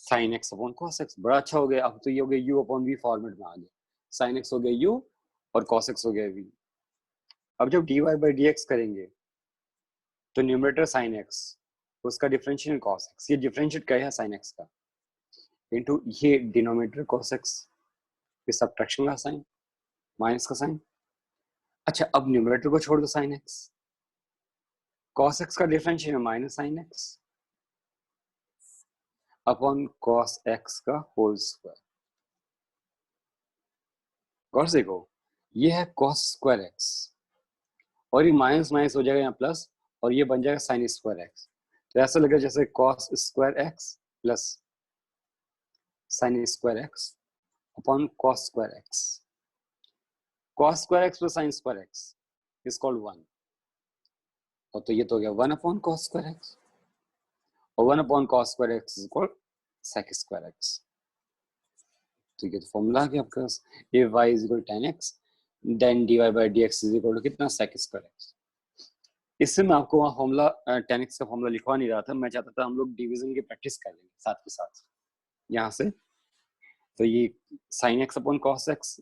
sin x upon cos x बड़ा अच्छा हो गया। अब तो ये हो गया u अपॉन v फॉर्मेट में आ गया, sin x हो गया u और cos x हो गया v। अब जब dy बाई dx करेंगे तो न्यूमरेटर sin x, उसका डिफरेंशियल cos x, ये डिफरेंशिएट क्या है sin x का, इनटू ये डिनोमिनेटर cos x, ये सब्ट्रैक्शन का साइन, माइनस का साइन। अच्छा, अब न्यूमरेटर को छोड़ दो sin x, cos x का differential minus sin x upon cos x का होल स्क्वायर। गौर से देखो, ये है cos स्क्वायर x और ये माइनस माइनस हो जाएगा यहाँ प्लस, और ये बन जाएगा sin स्क्वायर x। तो ऐसा लगेगा जैसे cos square x plus sin square x upon cos square x। cos square x plus sin square x is called 1, और तो ये तो हो गया 1 अपॉन cos स्क्वायर x, और 1 upon cos square x is called sec square x। तो ये तो फॉर्मूला आ गया आपके पास, if y is equal to tan x then dy by dx is equal to कितना, sec स्क्वायर x। इससे मैं आपको वहाँ फॉर्मूला tan x का फॉर्मूला लिखवा नहीं रहा था, मैं चाहता था हम लोग डिवीजन की प्रैक्टिस कर लेंगे साथ के साथ यहाँ से। तो ये sin x upon cos x,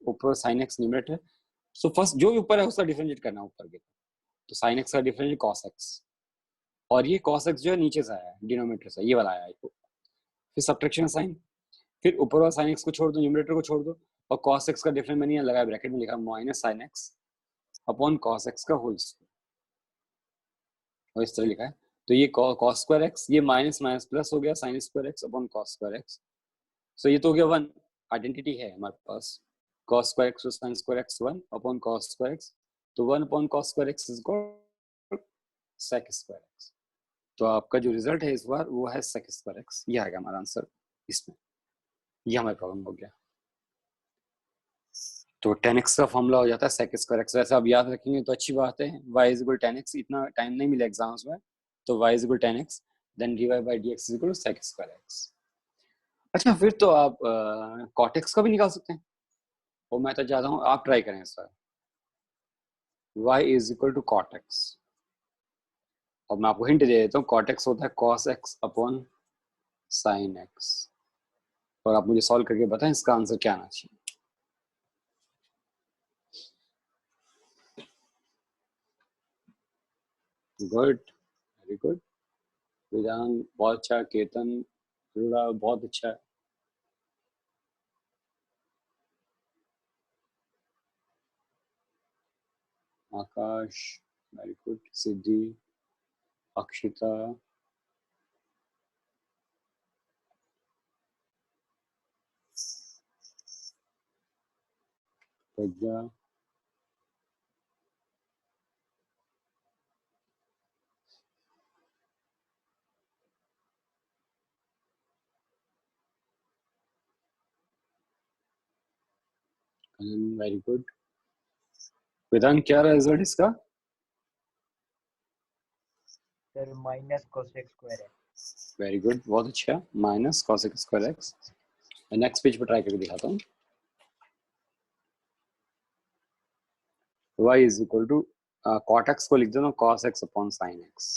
ऊपर sin x numerator, so first जो भी ऊपर है उसका डिफरेंशिएट करना ऊपर के, तो sin x का डिफरेंशिएट cos x, और ये cos x जो है नीचे से आया है, डिनोमिनेटर से ये वाला आया है, फिर सब्ट्रैक्शन साइन, फिर ऊपर वाला sin x को छोड़ दो, न्यूमरेटर को छोड़ दो, और cos x का डिफरेंस मैंने यहाँ लगाया ब्रैकेट में लिखा minus sin x upon cos x का होल स्क्वायर, और इस तरह लिखा है। तो ये cos स्क्वायर x, ये माइनस माइनस प्लस हो गया sin square x upon cos square x। सो ये तो हो गया 1, आइडेंटिटी है हमारे पास, cos square x sin square x 1 upon cos square x, तो 1 upon cos square x is equal sec square x। तो आपका जो रिजल्ट है इस बार वो है sec स्क्वायर x, ये आएगा हमारा आंसर इसमें, ये हमारा प्रॉब्लम हो गया। तो tan x का फॉर्मूला हो जाता है sec स्क्वायर x। वैसे आप याद रखेंगे तो अच्छी बात है, y is equal tan x, इतना टाइम नहीं मिला एग्जाम्स में, तो y is equal tan x then dy by dx is equal to sec square x। अच्छा, फिर तो आप cot x का भी निकाल सकते हैं, और मैं तो चाहता हूँ आप ट्राई करें sir. y is equal to cot x, और मैं आपको हिंट दे देता हूँ, cot x होता है cos x upon sin x, और आप मुझे सॉल्व करके बताएं इसका आंसर क्या आना चाहिए। गुड, वेरी गुड, वेदांत बहुत अच्छा, केतन अरोड़ा बहुत अच्छा है। Akash very good, Siddhi, Akshita, Pragya, very good. Vedant क्या रहा रिजल्ट इसका? सर माइनस cosec स्क्वायर है। वेरी गुड, बहुत अच्छा, minus cosec square x। Next page पर ट्राई करके दिखाता हूँ। y is equal to cot x को लिख देना cos x upon sin x,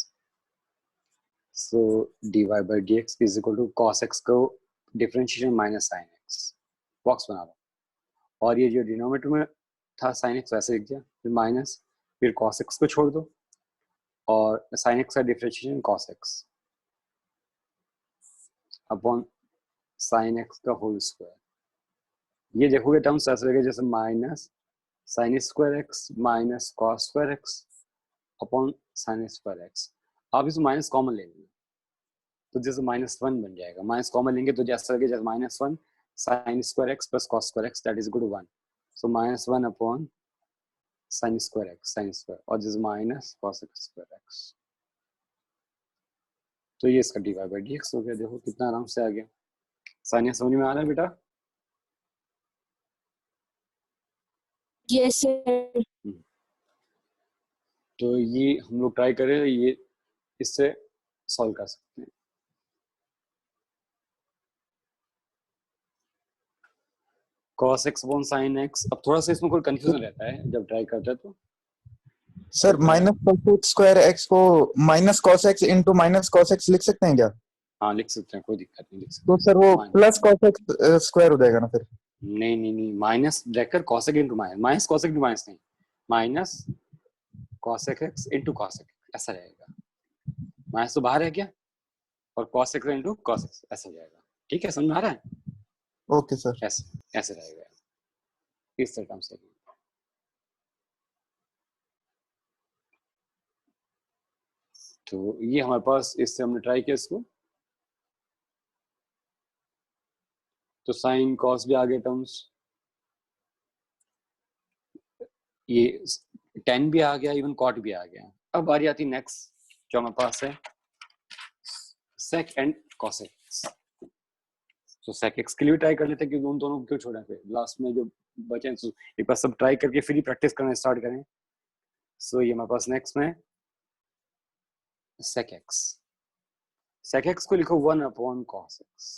so dy by dx is equal to cos x को differentiation minus sin x, box बना दो, और ये जो डिनोमिनेटर में था sin x वैसे लिख दिया, फिर माइनस, फिर cos x को छोड़ दो, और sin x का differentiation cos x upon sin x का होल स्क्वायर। ये देखोगे टर्म्स ऐसे लगेगा जैसे minus sin square x minus cos square x upon sin square x। आप इसमें माइनस कॉमन ले लेना, तो जैसे -1 बन जाएगा, माइनस कॉमन लेंगे तो जैसा लगेगा जैसे -1 sin square x plus cos square x that is equal to 1, so -1 upon sin square x sin square और this minus cos square x, तो ये इसका dy बाई dx हो गया। देखो कितना आराम से आ गया। सानिया समझ में आ रहा है बेटा? Yes sir. तो ये हम लोग ट्राई करें, ये इससे सॉल्व कर सकते हैं। cos x upon sin x, अब थोड़ा सा इसमें कोई कंफ्यूजन रहता है जब ट्राई करते हैं तो sir minus cos square x को minus cos x into minus cos x लिख सकते हैं क्या? हाँ लिख सकते हैं, कोई दिक्कत नहीं, लिख सकते तो सर वो हैं। प्लस cos x स्क्वायर हो जाएगा ना फिर? नहीं minus bracket cos x into minus cos x into minus नहीं, minus cos x into cos x ऐसा रहेगा। माइनस तो बाहर है क्या, और cos x into cos x ऐसा जाएगा। ठीक है, समझ में आ रहा है? Okay sir. ऐसे ऐसे रहेगा, इस तरह से। तो ये हमारे पास, इससे हमने ट्राई किया इसको, तो साइन कॉस भी आ गए टर्म्स, ये tan भी आ गया, इवन cot भी आ गया। अब बारी आती नेक्स्ट जो हमारे पास है sec एंड cos x। तो sec x के लिए ट्राई कर लेते हैं कि उन दोनों को क्यों छोड़ा, फिर लास्ट में जो बचे तो एक बार सब ट्राई करके फिर ही प्रैक्टिस करना स्टार्ट करें। सो ये हमारे पास नेक्स्ट में sec x, sec x को लिखो 1 upon cos x,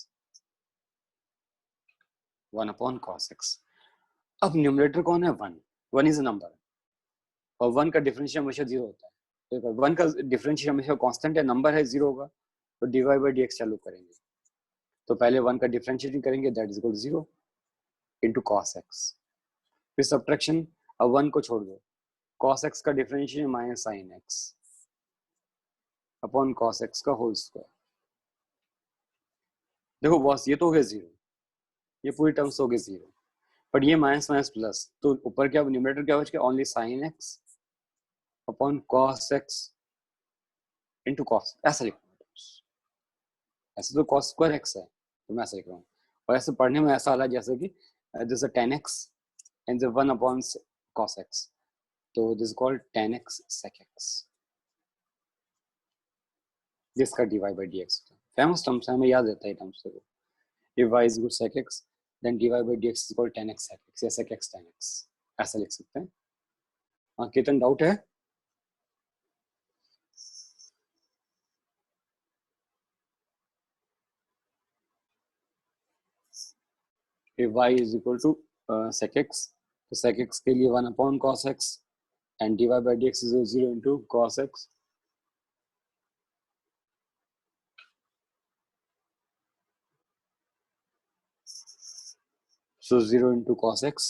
1 upon cos x। अब न्यूमरेटर कौन है? 1 इज अ नंबर, और 1 का डिफरेंशियल हमेशा 0 होता है। तो 1 का डिफरेंशियल हमेशा कांस्टेंट है, नंबर है, 0 होगा, तो dy बाई dx चालू करेंगे। तो पहले 1 का डिफरेंशिएटिंग करेंगे, that is equal 0 into cos x, फिर सब्ट्रैक्शन, अब 1 को छोड़ दो, cos x का differentiation minus sin x upon cos x का होल स्क्वायर। देखो बॉस, ये तो हो गया 0, ये पूरी टर्म्स हो गई 0, बट ये माइनस माइनस प्लस, तो ऊपर क्या न्यूमरेटर क्या बच गया? Only sin x upon cos x into cos, ऐसा लिखना है। ऐसे तो cos स्क्वायर x है, तो मैं ऐसा लिख रहा हूँ, और ऐसे पढ़ने में ऐसा आ रहा है जैसे कि जैसे tan x and 1 upon cos x, तो this called tan x sec x, जिसका dy by dx होता है। फेमस टर्म्स है, हमें याद रहता है टर्म्स को। if y is equal to sec x then dy by dx is equal to tan x sec x या sec x tan x, ऐसा लिख सकते हैं। हाँ, कितना डाउट है? if y is equal to sec x, तो sec x के लिए 1 upon cos x and dy by dx is 0 into cos x, so 0 into cos x,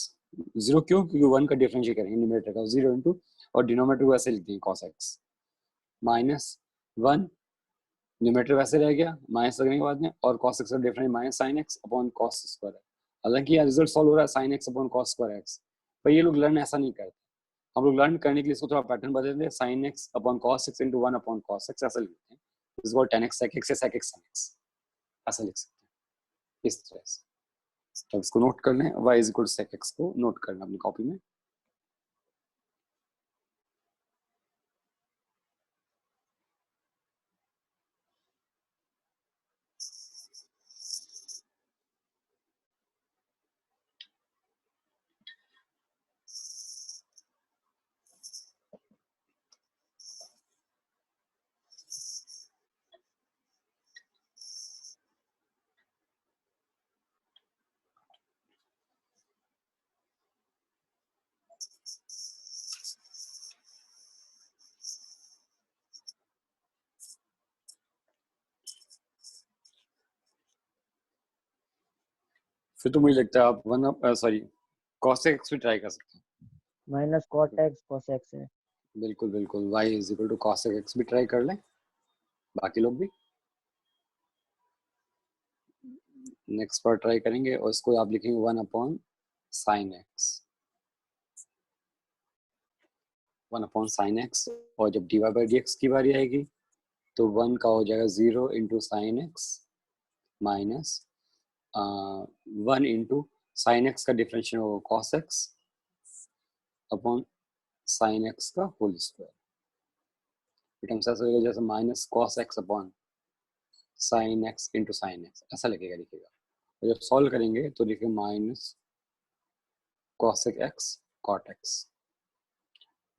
0 क्यों? क्योंकि 1 का डिफरेंशिएट करेंगे न्यूमरेटर का, 0 into और डिनोमिनेटर को ऐसे लिख देंगे cos x माइनस 1, न्यूमरेटर वैसे रह गया माइनस लगने के बाद में, और cos x का difference minus sin x upon cos square है। हालांकि यहाँ रिजल्ट सॉल्व हो रहा है sin x upon cos square x, पर ये लोग लर्न ऐसा नहीं करते। हम लोग लर्न करने के लिए इसको थोड़ा पैटर्न बदल दें, sin x upon cos x into 1 upon cos x ऐसा लिखते हैं, इस को tan x sec x या sec x sin x ऐसा लिख सकते हैं इस तरह से। तो इसको नोट कर लें, y is equal to sec x को नोट करना अपनी कॉपी में। फिर तो मुझे लगता है आप cos x भी ट्राई कर सकते हैं। Minus cot x cos x है। बिल्कुल बिल्कुल, y is equal to cos x भी ट्राई कर लें, बाकी लोग भी नेक्स्ट बार ट्राई करेंगे, और इसको आप लिखेंगे 1 upon sin x, 1 upon sin x, और जब dy by dx की बारी आएगी तो 1 का हो जाएगा 0 into sine x minus 1 into sine x का डिफरेंशियल होगा cos x upon sine x का होल स्क्वायर। टर्म्स ऐसा होगा जैसे minus cos x upon sine x into sine x, ऐसा लगेगा लिखेगा। और जब सॉल्व करेंगे तो लिखेंगे minus cosec x cot x.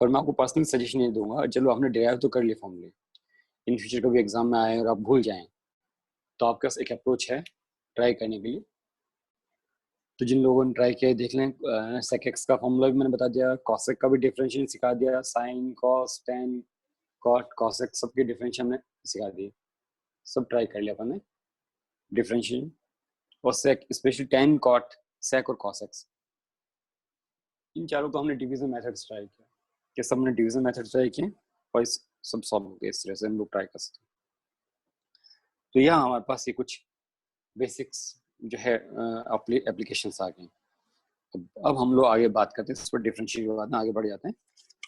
और मैं आपको पर्सनल सजेशन नहीं दूंगा, चलो आपने डिराइव तो कर लिया फॉर्मूले, इन फ्यूचर कभी एग्जाम में आए और आप भूल जाएं तो आपके पास एक अप्रोच है ट्राई करने के लिए। तो जिन लोगों ने ट्राई किया देख लें, सेक एक्स का फॉर्मूला भी मैंने बता दिया, कॉसेक का भी डिफरेंशियल सिखा दिया, sine cos tan cot cosec सबके डिफरेंशियल हमने सिखा दिए, सब ट्राई कर लिया अपन ने डिफरेंशियल। और सेक स्पेशली टेन कॉट सेक और कॉसेक्स, इन चारों को हमने डिवीजन मेथड्स ट्राई किया कि सब ने डिवीजन मेथड ट्राई किए और इस सब सॉल्व हो गए। इस तरह से हम लोग ट्राई कर सकते हैं। तो यहाँ हमारे पास ये कुछ बेसिक्स जो है एप्लीकेशंस आ गए। अब हम लोग आगे बात करते हैं इस पर, डिफरेंशिएट के बाद ना आगे बढ़ जाते हैं।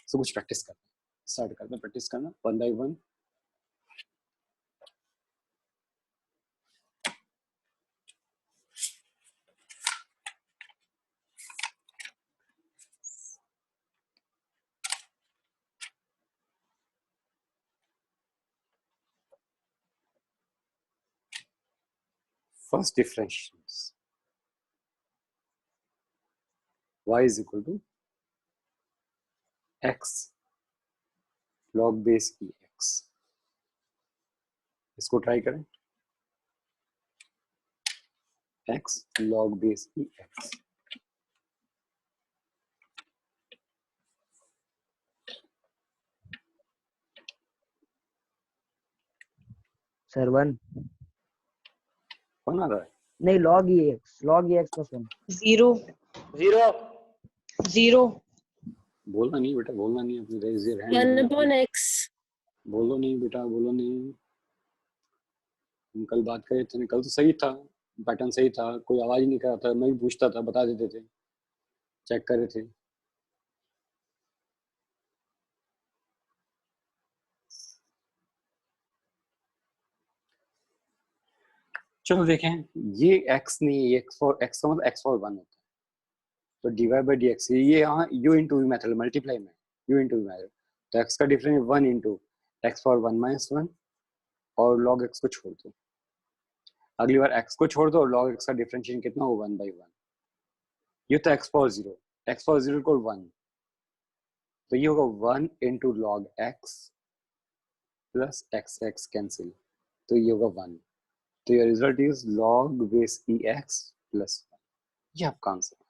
सब कुछ प्रैक्टिस करते हैं, स्टार्ट करते हैं प्रैक्टिस करना one by one. First differentiation, y is equal to x log base ex। इसको ट्राई करें, x log base ex। Sir 1 कौन आ रहा है? नहीं, log एक्स प्लस 1। 0 0 0 बोलना नहीं बेटा, बोलना नहीं, अपनी raise your 1 hand. upon x बोलो नहीं बेटा, बोलो नहीं। हम कल बात करे थे, कल तो सही था, पैटर्न सही था, कोई आवाज ही नहीं कर रहा था, मैं भी पूछता था बता देते थे, चेक कर रहे थे। चलो देखें, ये x नहीं, ये x का मतलब x फॉर 1 होता है, तो dy बाई डी एक्स, ये यहाँ u into v method multiply में u इंटू वी मेथड, तो x का difference 1 into x for 1 minus 1 और log x को छोड़ दो। अगली बार x को छोड़ दो और log x का डिफरेंशिएशन कितना हो 1 बाई 1। ये तो x फॉर 0 को 1, तो ये होगा 1 into log x plus x x cancel, तो ये होगा 1। तो ये result is log base e x plus 1। ये आपका आंसर है।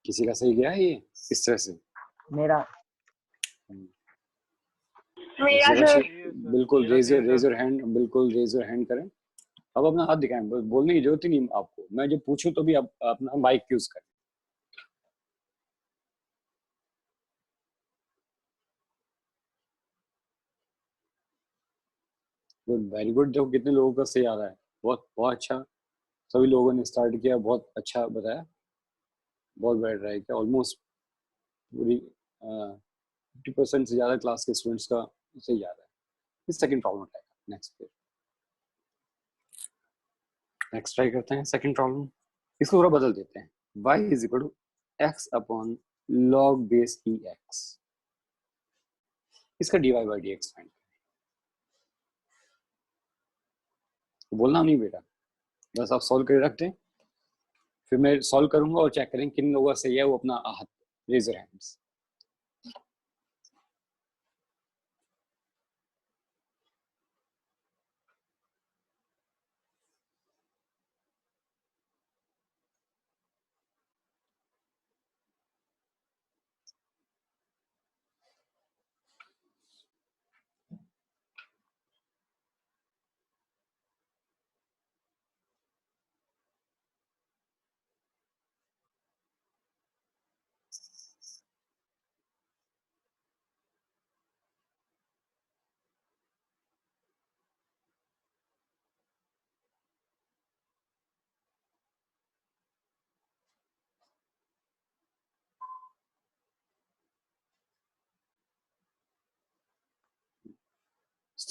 किसी का सही गया है ये इस तरह से? मेरा मेरा जरा सर से बिल्कुल रेज योर हैंड, बिल्कुल रेज योर हैंड करें। अब अपना हाथ दिखाएं, बस बोलने की जरूरत ही नहीं आपको, मैं जब पूछूं तो भी आप अपना माइक यूज करें। Very good. देखो कितने लोगों का सही आ रहा है, बहुत बहुत अच्छा। सभी लोगों ने स्टार्ट किया, बहुत अच्छा बताया, बहुत बेटर ट्राई किया। ऑलमोस्ट पूरी 50% से ज़्यादा क्लास के स्टूडेंट्स का सही आ रहा है। इस सेकंड प्रॉब्लम ट्राई करते हैं, नेक्स्ट ट्राई करते हैं सेकंड प्रॉब्लम। इसको थोड़ा बदल देते हैं, y is equal to x upon log base e x. इसका dy बाई डी एक्स फाइंड करें। बोलना नहीं बेटा, बस आप सॉल्व करके रख दें, फिर मैं सॉल्व करूंगा और चेक करें किन लोगों का सही है, वो अपना हाथ raise your hands.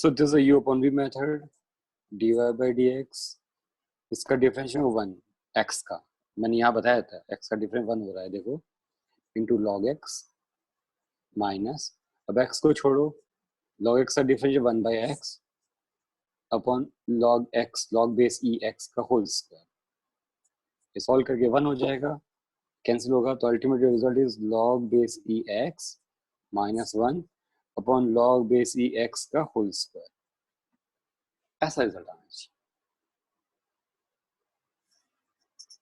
So this is a u upon v method, dy by dx, इसका डिफरेंशियल 1 x का, मैंने यहाँ बताया था x का डिफरेंस 1 हो रहा है, देखो, इंटू log x माइनस, अब x को छोड़ो, log x का differential 1 by x upon log x log base e x का होल स्क्वायर, ये सॉल्व करके 1 हो जाएगा, कैंसिल होगा, तो ultimate result is log base e x minus 1 upon log base e x का होल स्क्वायर, ऐसा रिजल्ट आना चाहिए।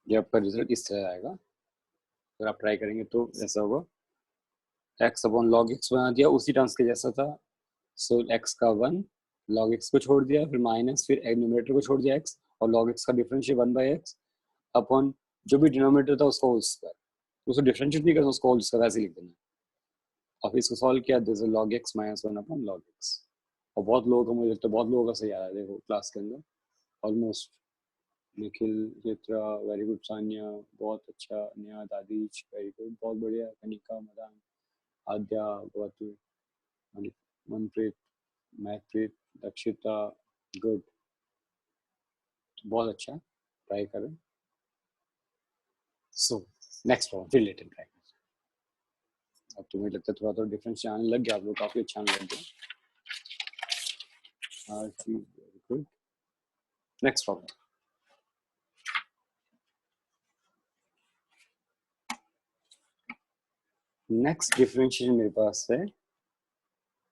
ये आपका रिजल्ट इस तरह आएगा, अगर आप ट्राई करेंगे तो ऐसा होगा, x अपॉन log x बना दिया, उसी टर्म्स के जैसा था, सो x का 1 log x को छोड़ दिया, फिर माइनस, फिर न्यूमरेटर को छोड़ दिया x, और log x का डिफरेंशियल 1 by x अपॉन जो भी डिनोमिनेटर था उसका होल स्क्वायर, उसको डिफरेंशिएट नहीं करना, उसको होल स्क्वायर ऐसे लिख देना, और फिर इसको सॉल्व किया, this is log x minus 1 upon log x, और बहुत लोगों का, मुझे लगता है बहुत लोगों का सही आ रहा है, देखो क्लास के अंदर almost, Nikhil, Chitra, very good, Sanya बहुत अच्छा, नेहा, दादीज वेरी गुड, बहुत बढ़िया, कनिका, मदान, आद्या, गौतू, मनप्रीत, महप्रीत, दक्षिता, गुड, बहुत अच्छा, ट्राई करें। So next problem related try करें, अब तुम्हें लगता है थोड़ा थोड़ा डिफरेंस आने लग गया, आप लोग काफी अच्छा आने लग गया, very good. Next problem, next differentiation मेरे पास है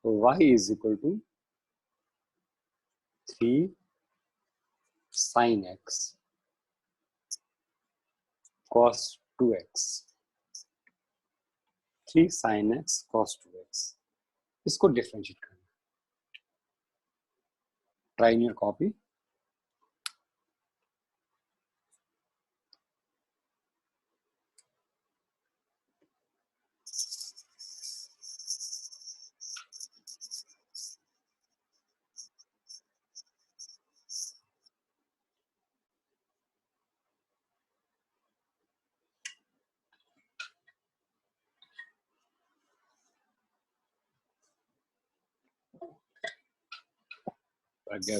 y is equal to 3 sin x cos 2x, 3 sin x cos 2x, इसको डिफरेंशिएट करना, try in your copy.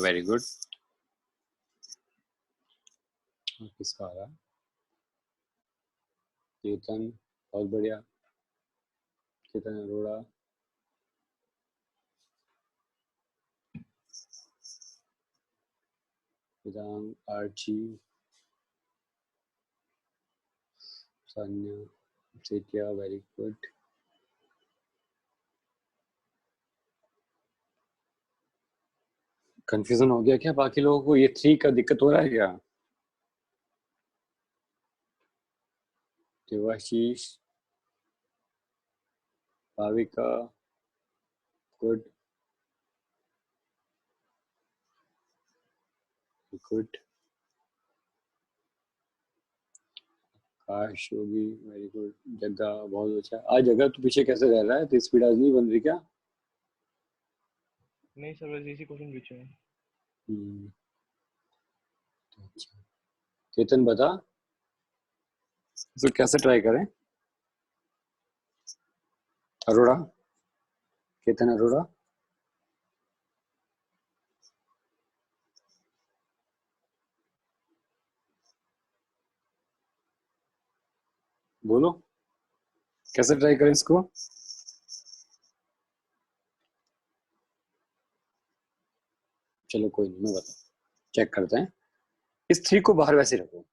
Very good, किसका आ रहा, चेतन, बहुत बढ़िया, Chetan Arora, Vedang, Archi, Sanya, Sethia, very good, confusion हो गया क्या बाकी लोगों को, ये 3 का दिक्कत हो रहा है क्या? देवाशीष, भाविका, गुड गुड, काश होगी, वेरी गुड, जग्गा बहुत अच्छा, आज जगह तो पीछे कैसे रह रहा है, तो स्पीड आज नहीं बन रही क्या? नहीं सर, बस इसी क्वेश्चन पूछे हैं। अच्छा, चेतन बता, तो कैसे ट्राई करें? अरोड़ा, चेतन अरोड़ा, बोलो कैसे ट्राई करें इसको? चलो कोई नहीं, मैं बता, चेक करते हैं, इस 3 को बाहर वैसे रखो,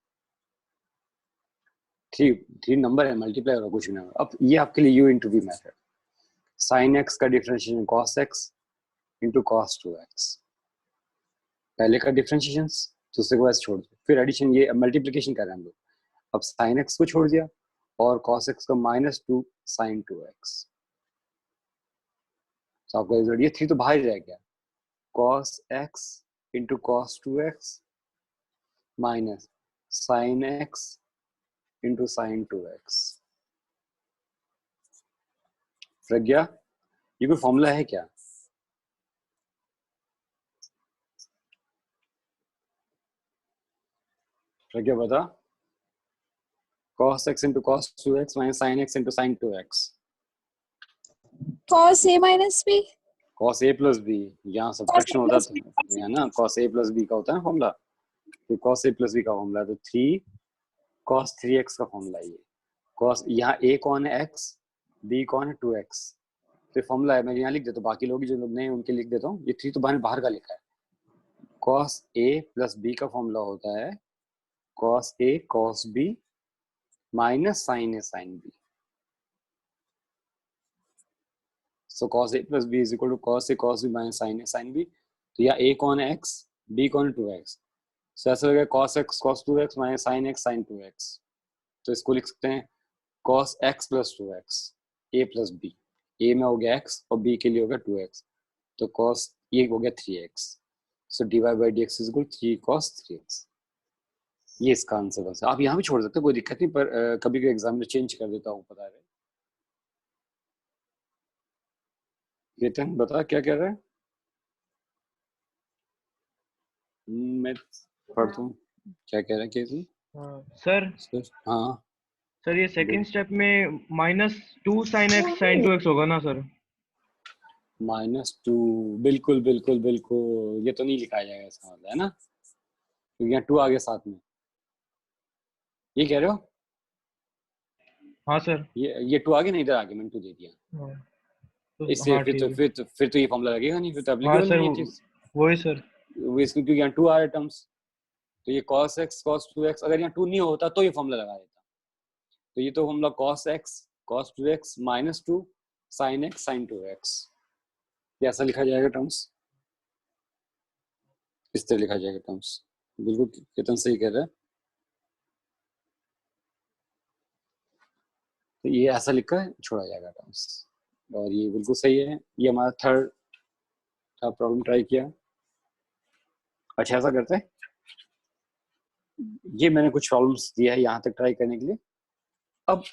3 नंबर है, मल्टीप्लाई हो कुछ नहीं, अब ये आपके लिए u into v method, sine x का differentiation cos x into cos 2x, पहले का डिफरेंशिएशन, दूसरे को ऐसे छोड़ दो, फिर एडिशन, ये मल्टीप्लिकेशन कर रहे हैं हम लोग, अब साइन x को छोड़ दिया और cos x को -2 sin 2x, तो आपका रिजल्ट ये 3 तो बाहर ही रह गया, cos x into cos 2x minus sin x into sin 2x, प्रज्ञा ये कोई फॉर्मूला है क्या? प्रज्ञा बता, cos x into cos 2x minus sin x into sin 2x, cos a minus b, cos a plus b, यहाँ subtraction होता है ना, cos a plus b का होता है ना फॉर्मूला, तो cos a plus b का फॉर्मूला, तो 3 cos 3x का फॉर्मूला है ये। cos यहाँ a कौन है x, b कौन है 2x, तो फॉर्मूला है, मैं यहाँ लिख देता हूँ, बाकी लोग जो लोग नए उनके लिख देता हूँ, ये 3 तो बाहर का लिखा है। cos a plus b का फॉर्मूला होता है cos a cos b minus sin a sin b। So cos a plus b is equal to cos a cos b minus sin a sin b। तो या a कौन है x, b कौन है 2x, so ऐसा लगेगा cos x cos 2x minus sin x sin 2x। तो इसको लिख सकते हैं cos x plus 2x a plus b, a में हो गया x और b के लिए हो गया 2x, तो cos ये हो गया 3x। So dy by dx is equal to 3 cos 3x। ये इसका आंसर बस, आप यहाँ भी छोड़ सकते हो, कोई दिक्कत नहीं, पर कभी कभी एग्जाम में चेंज कर देता हूँ, पता है। केतन बता क्या कह रहा है, मैं पढ़ता हूँ क्या कह रहा है केतन। सर हाँ सर ये सेकंड स्टेप में -2 sin x sin 2x होगा ना सर? -2, बिल्कुल बिल्कुल बिल्कुल, ये तो नहीं लिखा जाएगा इसका मतलब, है ना, क्योंकि यहाँ 2 आ गया साथ में, ये कह रहे हो? हाँ सर। ये 2 आ गया, नहीं इधर आगे मैंने 2 दे दिया, हाँ, तो इससे हाँ, फिर तो ये फॉर्मूला लगेगा नहीं, फिर तो हाँ एप्लीकेबल सर नहीं है चीज, वही सर। वो इसको क्योंकि यहाँ 2 आ रहा है टर्म्स, तो ये cos x cos 2x, अगर यहाँ 2 नहीं होता तो ये फॉर्मूला लगा देता, तो ये तो formula cos x cos 2x -2 sin x sin 2x, ये ऐसा लिखा जाएगा टर्म्स, इस तरह लिखा जाएगा टर्म्स, बिल्कुल केतन सही कह रहा है। तो ये ऐसा लिखकर छोड़ा जाएगा टर्म्स, और ये बिल्कुल सही है। ये हमारा थर्ड प्रॉब्लम ट्राई किया। अच्छा ऐसा करते हैं, ये मैंने कुछ प्रॉब्लम्स दिया है यहाँ तक ट्राई करने के लिए। अब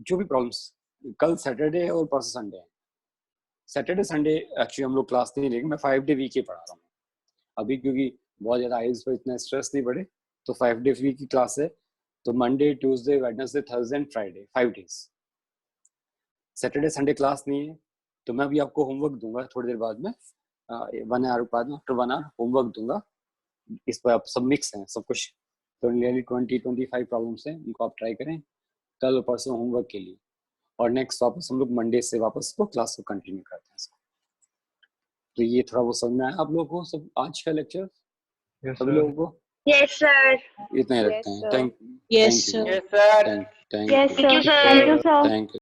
जो भी प्रॉब्लम्स, कल सैटरडे है और परसों संडे है, सैटरडे संडे एक्चुअली हम लोग क्लास नहीं लेंगे, मैं 5 डे वीक ही पढ़ा रहा हूँ अभी, क्योंकि बहुत ज़्यादा आइल्स पर इतना स्ट्रेस नहीं पड़े, तो 5 डे वीक की क्लास है, तो Monday Tuesday Wednesday Thursday and Friday 5 days, Saturday Sunday class नहीं है, तो मैं अभी आपको होमवर्क दूंगा थोड़ी देर बाद में, 1 आवर बाद में, आफ्टर 1 आवर होमवर्क दूंगा, इस पर आप सब मिक्स हैं सब कुछ, तो नियरली 20-25 प्रॉब्लम्स हैं, उनको आप ट्राई करें कल और परसों होमवर्क के लिए, और नेक्स्ट वापस हम लोग मंडे से वापस को क्लास को कंटिन्यू करते हैं। तो ये थोड़ा वो समझ में आया आप लोगों को सब आज का लेक्चर, सभी लोगों को? Yes sir. इतना ही रखते हैं। Thank Yes, sir. You, thank you, Yes, sir. Thank Thank you, sir. Thank you.